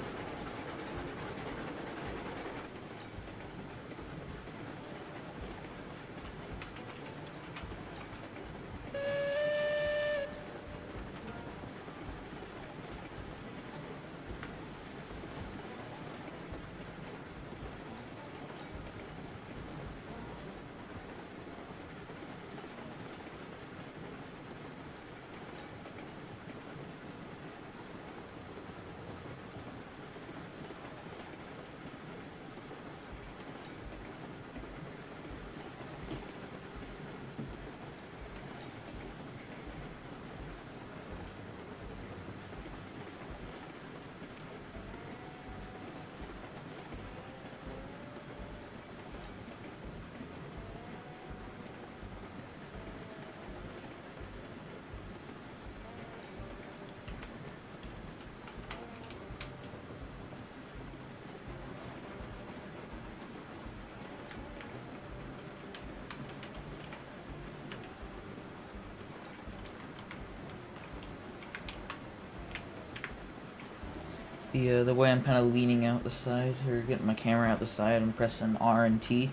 The way I'm kind of leaning out the side, or getting my camera out the side, I'm pressing R and T.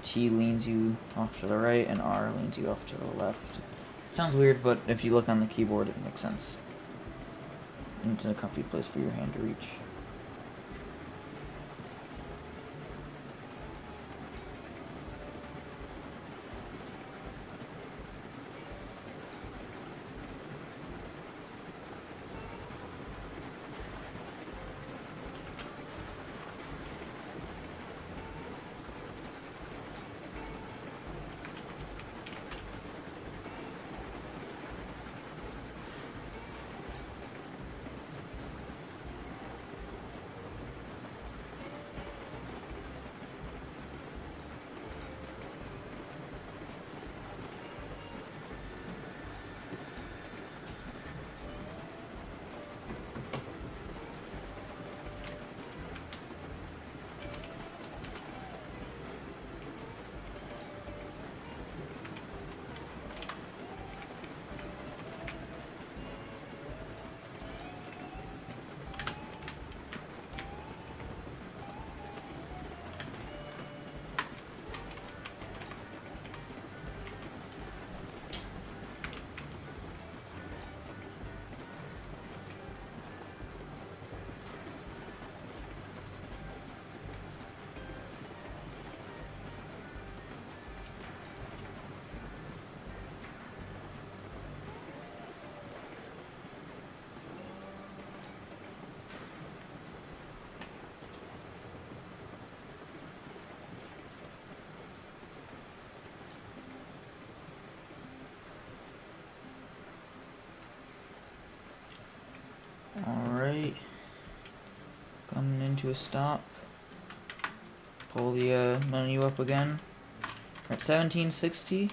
T leans you off to the right, and R leans you off to the left. It sounds weird, but if you look on the keyboard, it makes sense. And it's in a comfy place for your hand to reach. Alright, coming into a stop. Pull the menu up again. We're at 1760.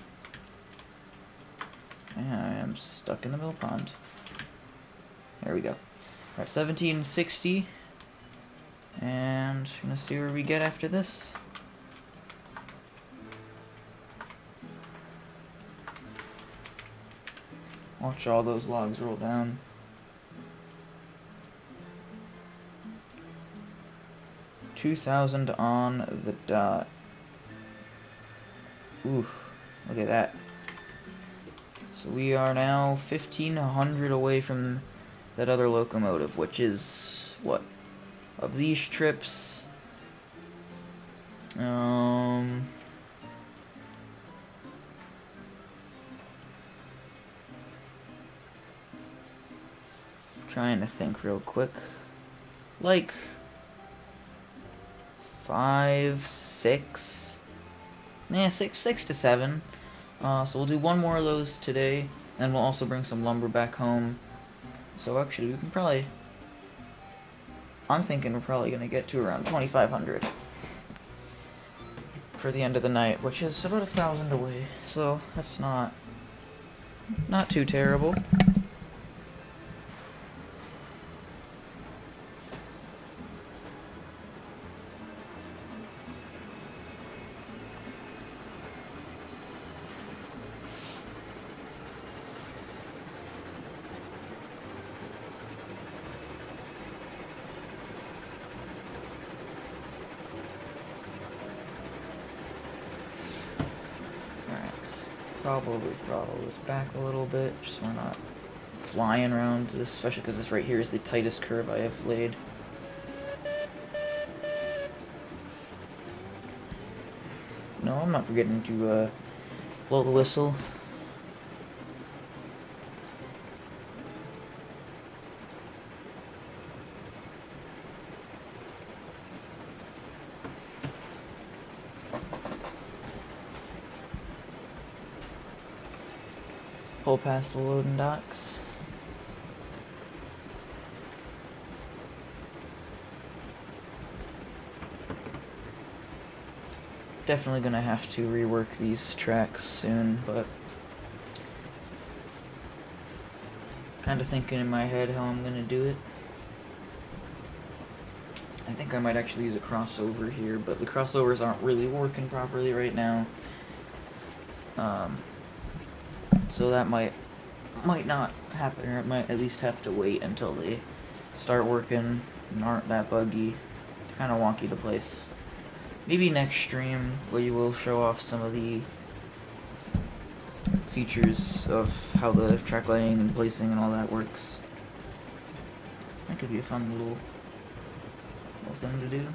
And I am stuck in the mill pond. There we go. We're at 1760. And I'm gonna see where we get after this. Watch all those logs roll down. $2,000 on the dot. Ooh, look at that. So we are now 1,500 away from that other locomotive, which is, what, of these trips, trying to think real quick, like 5, 6, yeah, 6 to 7. So we'll do one more of those today, and we'll also bring some lumber back home. So actually, we can probably, I'm thinking we're probably going to get to around 2,500 for the end of the night, which is about 1,000 away. So that's not too terrible. Probably throttle this back a little bit, just so we're not flying around this, especially because this right here is the tightest curve I have laid. No, I'm not forgetting to blow the whistle. Pull past the loading docks. Definitely gonna have to rework these tracks soon, but kind of thinking in my head how I'm gonna do it. I think I might actually use a crossover here, but the crossovers aren't really working properly right now. So that might not happen, or it might at least have to wait until they start working and aren't that buggy. Kind of wonky to place. Maybe next stream we will show off some of the features of how the track lighting and placing and all that works. That could be a fun little thing to do.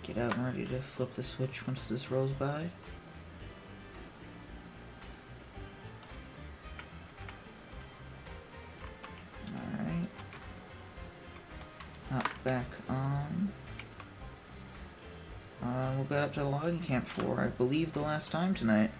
Get out and ready to flip the switch once this rolls by. Alright. Hop back on. We'll get up to the logging camp for, I believe, the last time tonight.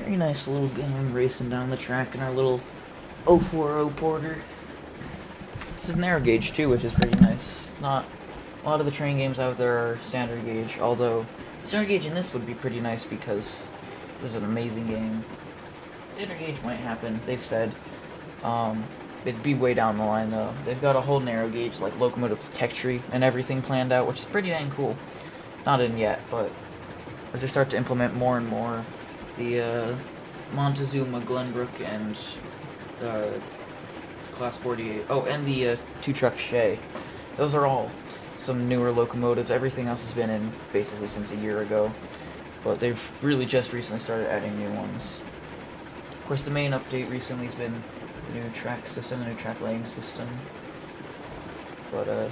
Very nice little game racing down the track in our little 040 Porter. This is narrow gauge too, which is pretty nice. Not a lot of the train games out there are standard gauge, although Standard gauge in this would be pretty nice because this is an amazing game. Standard gauge might happen, they've said. It'd be way down the line though. They've got a whole narrow gauge, like locomotive tech tree and everything planned out, which is pretty dang cool. Not in yet, but as they start to implement more and more, the Montezuma, Glenbrook, and Class 48. Oh, and the 2-truck Shay. Those are all some newer locomotives. Everything else has been in basically since a year ago, but they've really just recently started adding new ones. Of course, the main update recently has been the new track system, the new track laying system. But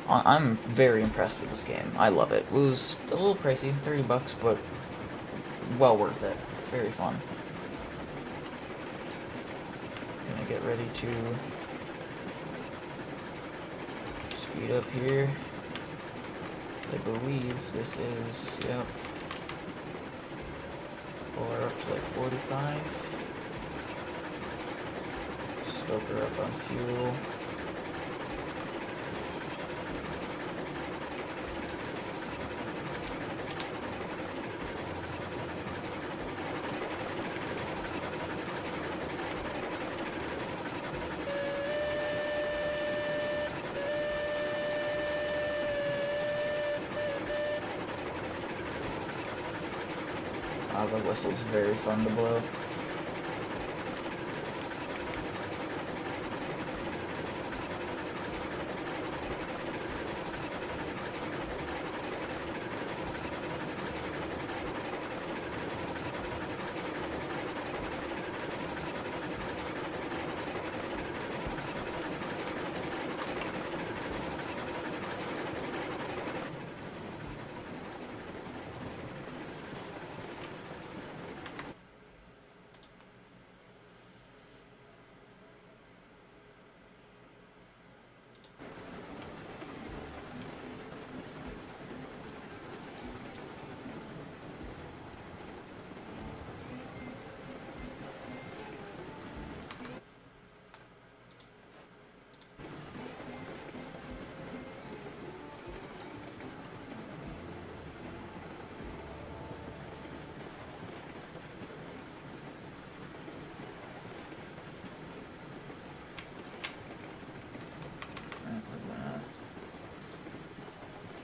I'm very impressed with this game. I love it. It was a little pricey, $30, but well worth it. Very fun. Gonna get ready to speed up here. I believe this is, yep. Pull her up to like 45. Stoke her up on fuel. The whistle's very fun to blow.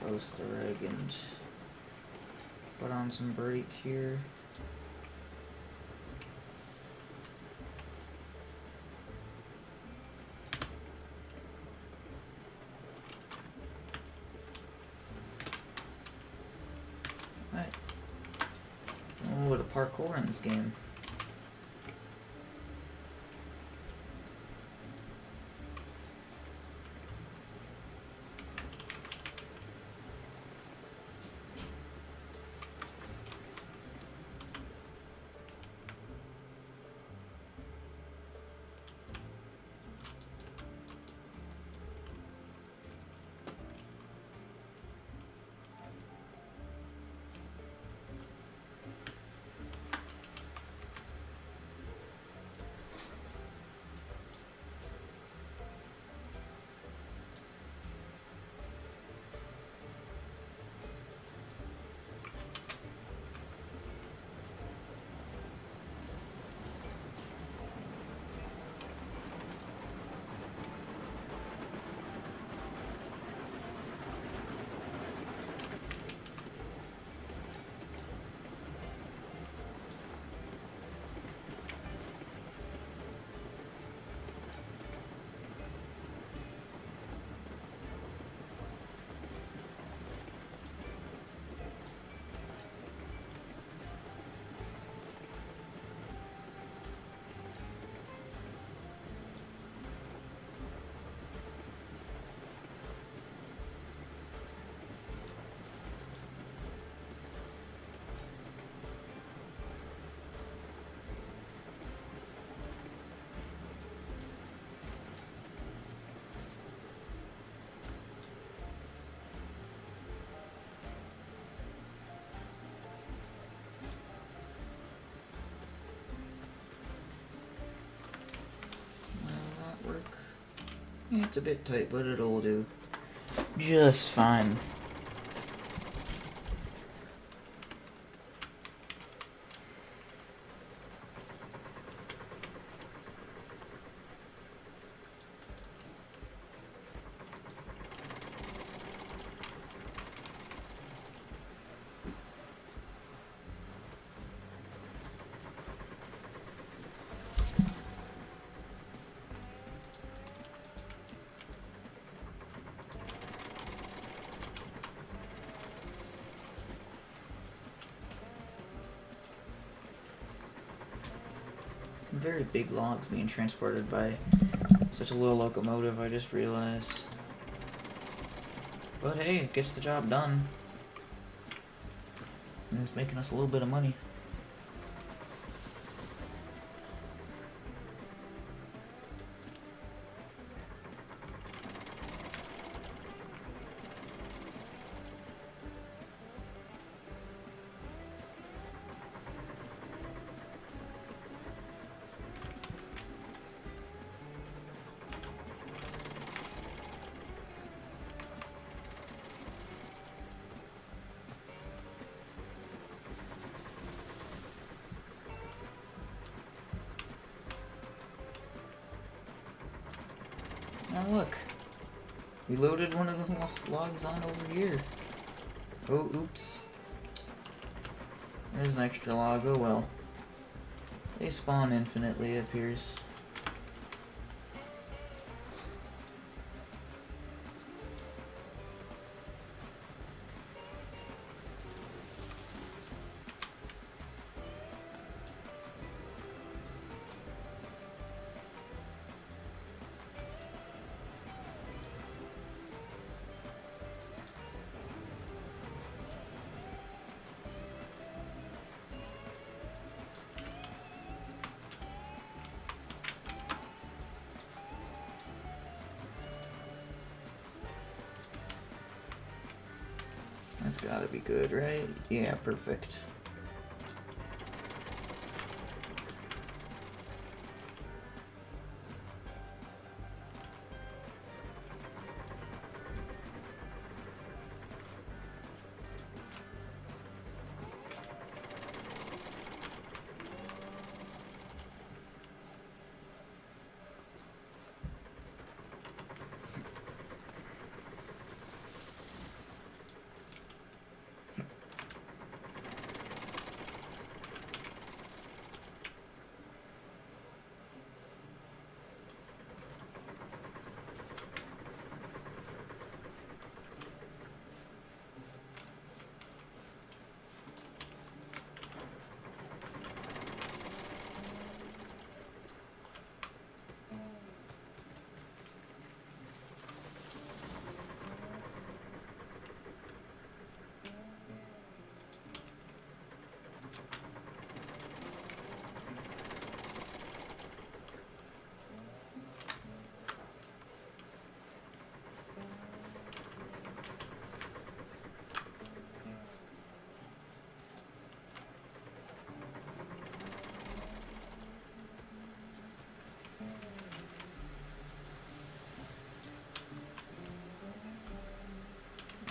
Close the rig and put on some brake here. Right. A little bit of parkour in this game. Yeah, it's a bit tight, but it'll do just fine. very big logs being transported by such a little locomotive, I just realized. But hey, it gets the job done. And it's making us a little bit of money. Now look, we loaded one of the logs on over here. Oh, oops. There's an extra log, oh well. They spawn infinitely, it appears. That's gotta be good, right? Yeah, perfect.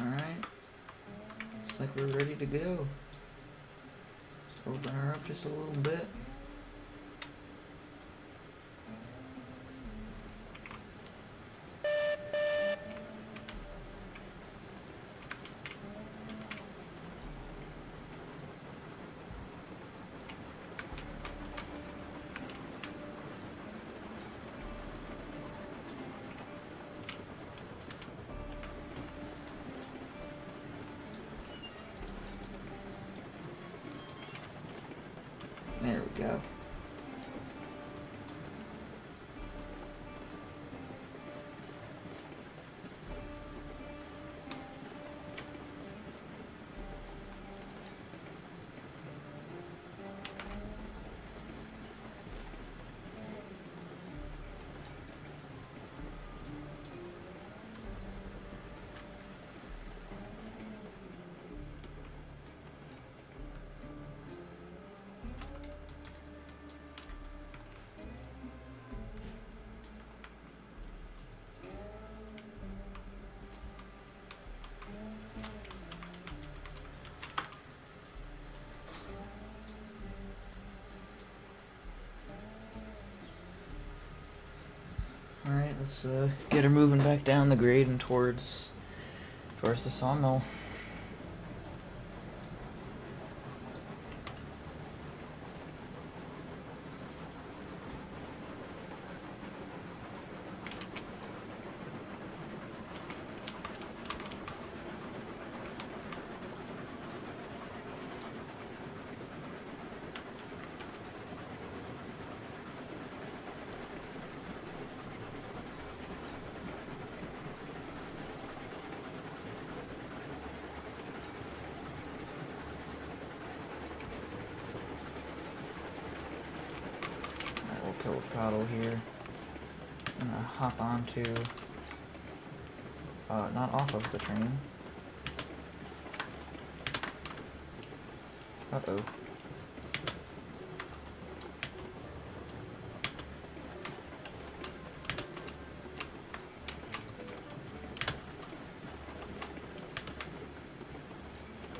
Alright. Looks like we're ready to go. Let's open her up just a little bit. There we go. Alright, let's get her moving back down the grade and towards the sawmill. Kill a Faddle here. I'm gonna hop onto, not off of the train. Uh-oh.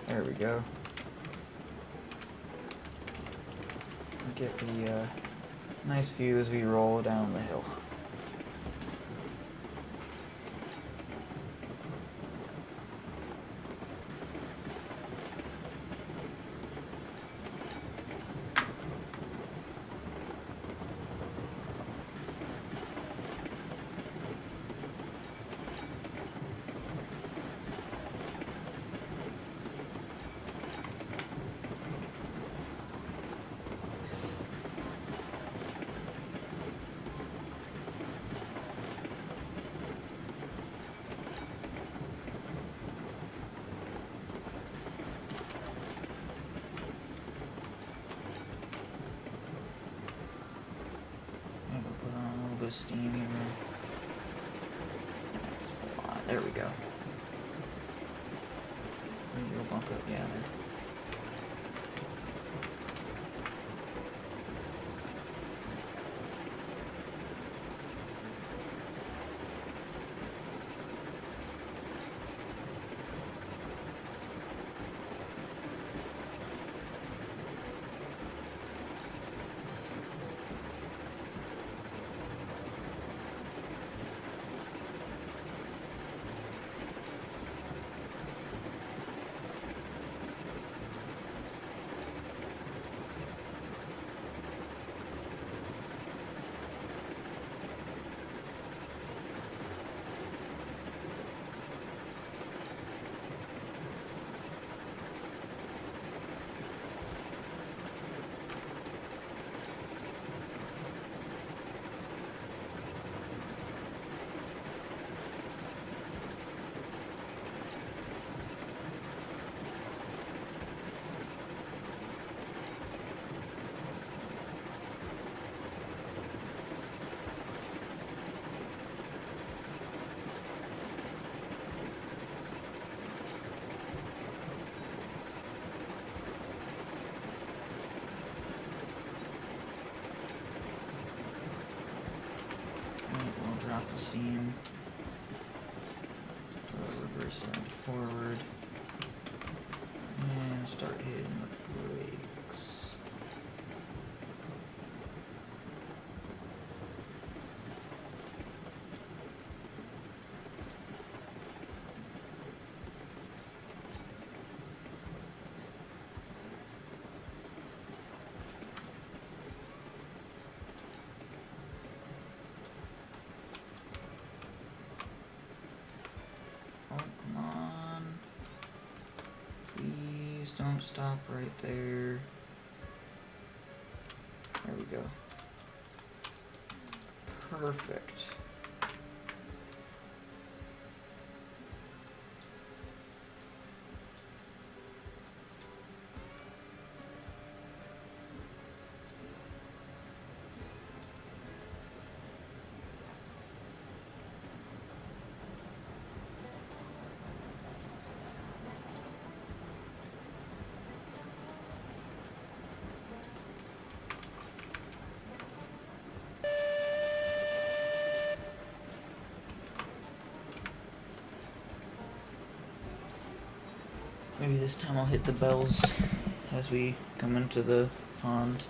There we go. Get the nice view as we roll down the hill. Steam here. That's a lot. There we go. Maybe we'll bump it. Yeah, there. Drop the steam, reverse and forward, and start hitting the brakes. Don't stop right there. There we go. Perfect. Maybe this time I'll hit the bells as we come into the pond.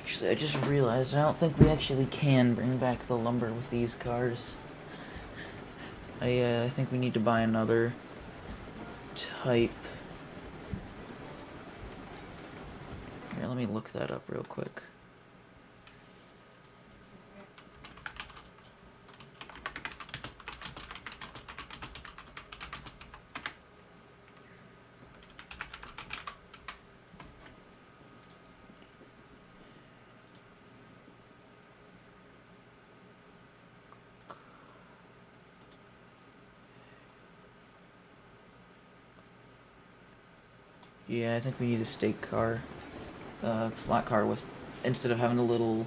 Actually, I just realized I don't think we actually can bring back the lumber with these cars. I think we need to buy another type. Here, let me look that up real quick. Yeah, I think we need a stake car. Flat car with, instead of having a little,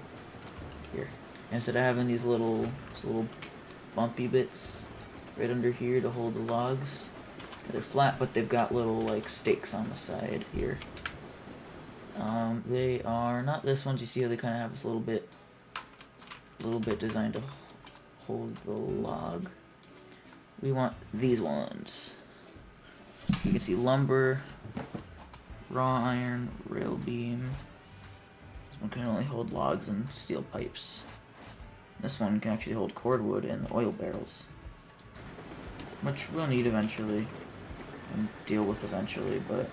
here, instead of having these little bumpy bits right under here to hold the logs. They're flat, but they've got little, like, stakes on the side here. They are not this ones. You see how they kind of have this little bit designed to hold the log. We want these ones. You can see lumber, raw iron, rail beam. This one can only hold logs and steel pipes. This one can actually hold cordwood and oil barrels, which we'll need eventually and deal with eventually, but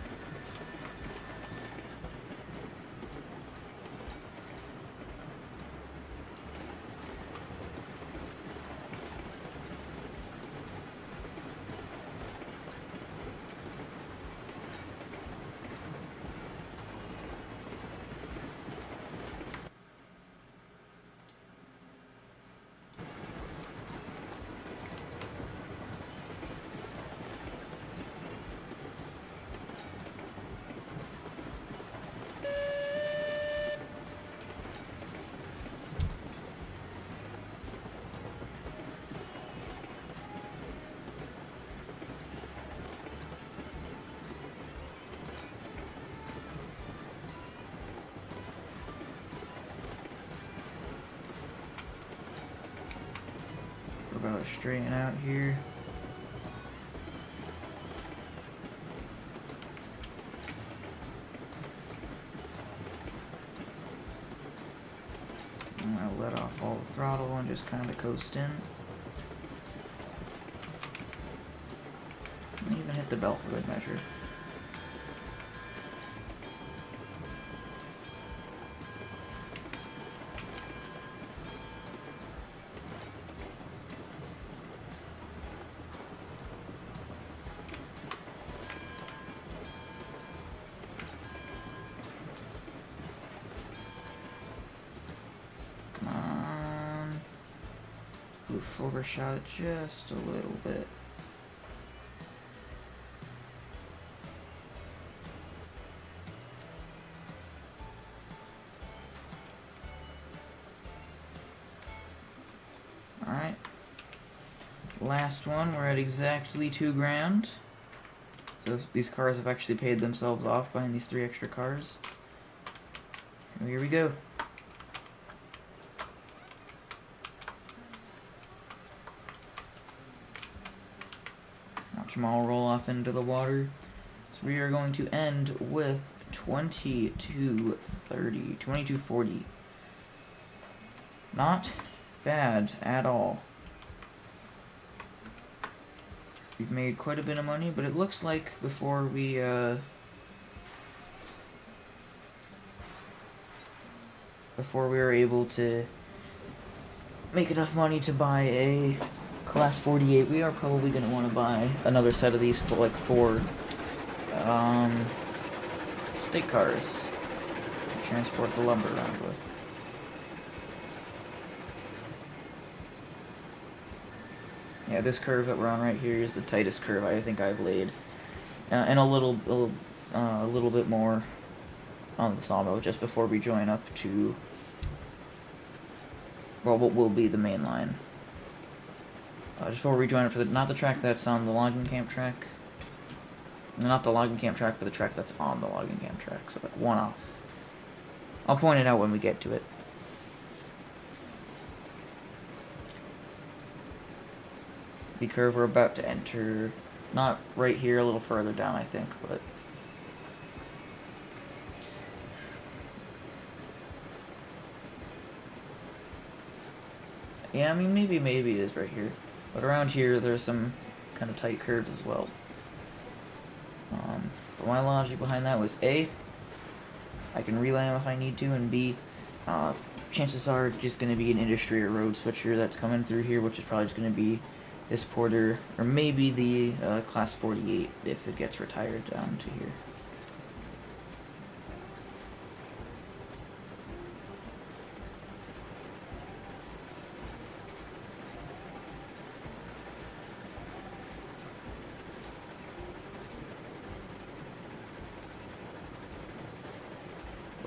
we're about to straighten out here. I'm gonna let off all the throttle and just kind of coast in. And even hit the belt for good measure. Come on. Oof, overshot it just a little bit. Alright. Last one, we're at exactly $2,000. So these cars have actually paid themselves off buying these 3 extra cars. So here we go. Watch them all roll off into the water. So we are going to end with 2230, 2240. Not bad at all. We've made quite a bit of money, but it looks like before we were able to make enough money to buy a Class 48, we are probably going to want to buy another set of these for like 4 stake cars to transport the lumber around with. Yeah, this curve that we're on right here is the tightest curve I think I've laid, and a little bit more on the sawmill just before we join up to, well, what will be the main line. Just before we join up to not the track that's on the logging camp track, not the logging camp track, but the track that's on the logging camp track. So like one off. I'll point it out when we get to it. The curve we're about to enter, not right here, a little further down, I think, but yeah, I mean, maybe it is right here, but around here there's some kind of tight curves as well. But my logic behind that was A, I can relay them if I need to, and B, chances are it's just going to be an industry or road switcher that's coming through here, which is probably just going to be this Porter, or maybe the Class 48 if it gets retired down to here.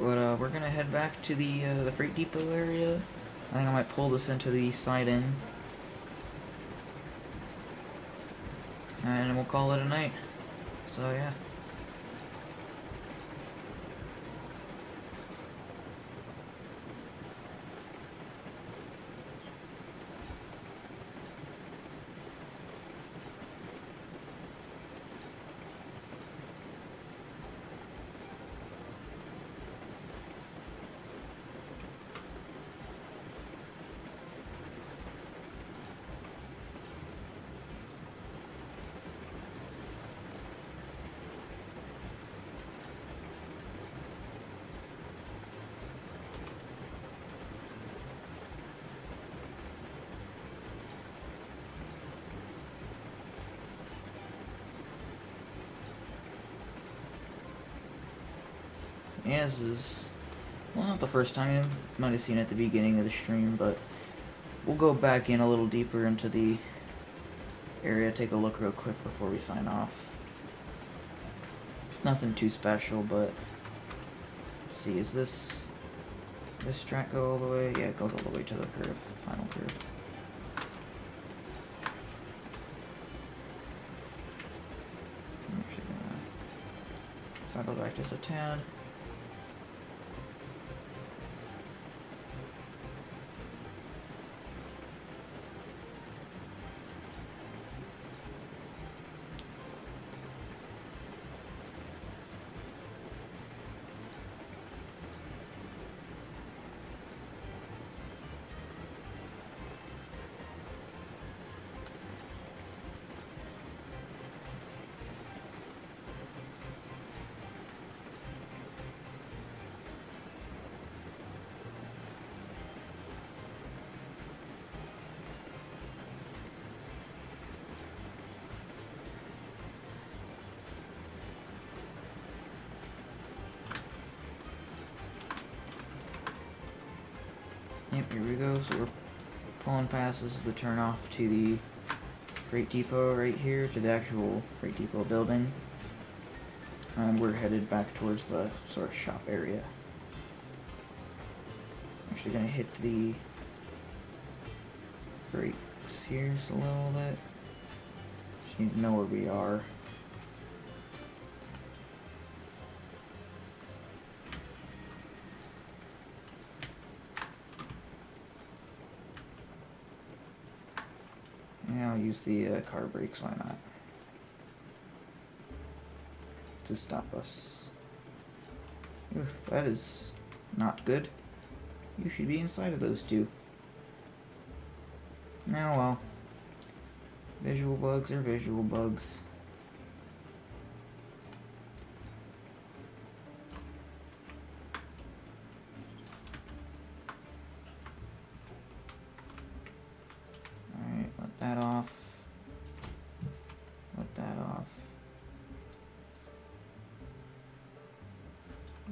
But we're gonna head back to the freight depot area. I think I might pull this into the siding. And we'll call it a night. So yeah. Yeah, this is, well, not the first time. You might have seen it at the beginning of the stream, but we'll go back in a little deeper into the area, take a look real quick before we sign off. Nothing too special, but let's see, is this track go all the way? Yeah, it goes all the way to the curve, final curve. I'm actually gonna cycle back just a tad. Yep, here we go. So we're pulling past. This is the turn off to the freight depot right here, to the actual freight depot building. And we're headed back towards the sort of shop area. Actually gonna hit the brakes here just a little bit. Just need to know where we are. Yeah, I'll use the car brakes, why not? To stop us. Ooh, that is not good. You should be inside of those two. Now, well. Visual bugs are visual bugs. Alright, let that off. Let that off.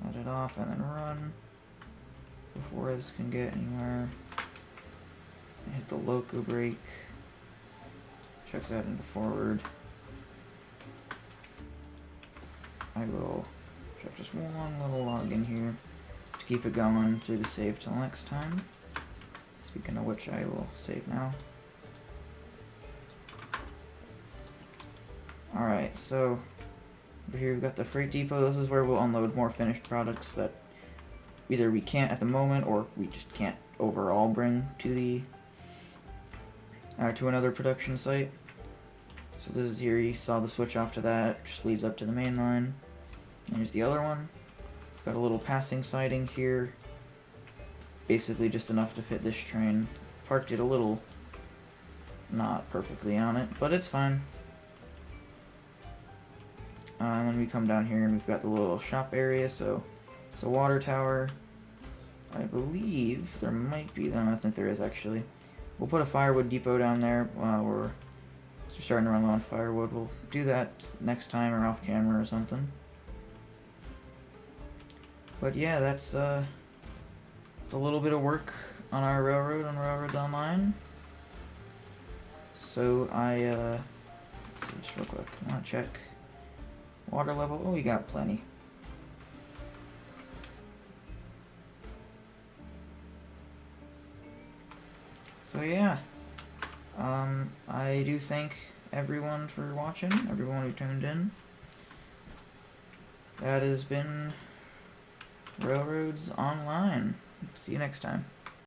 Let it off and then run before this can get anywhere. Hit the loco brake. Check that into forward. I will check just one little log in here to keep it going through the save till next time. Speaking of which, I will save now. Alright, so over here we've got the freight depot. This is where we'll unload more finished products that either we can't at the moment or we just can't overall bring to the to another production site. So this is here, you saw the switch off to that, it just leads up to the main line. And here's the other one. Got a little passing siding here. Basically just enough to fit this train. Parked it a little not perfectly on it, but it's fine. And then we come down here and we've got the little shop area, so it's a water tower. I believe there might be, I don't think there is actually. We'll put a firewood depot down there. We're starting to run low on firewood. We'll do that next time or off camera or something. But yeah, that's it's a little bit of work on our railroad on Railroads Online. So let's see, just real quick, I want to check water level. Oh, we got plenty. So yeah, I do thank everyone for watching, everyone who tuned in. That has been Railroads Online. See you next time.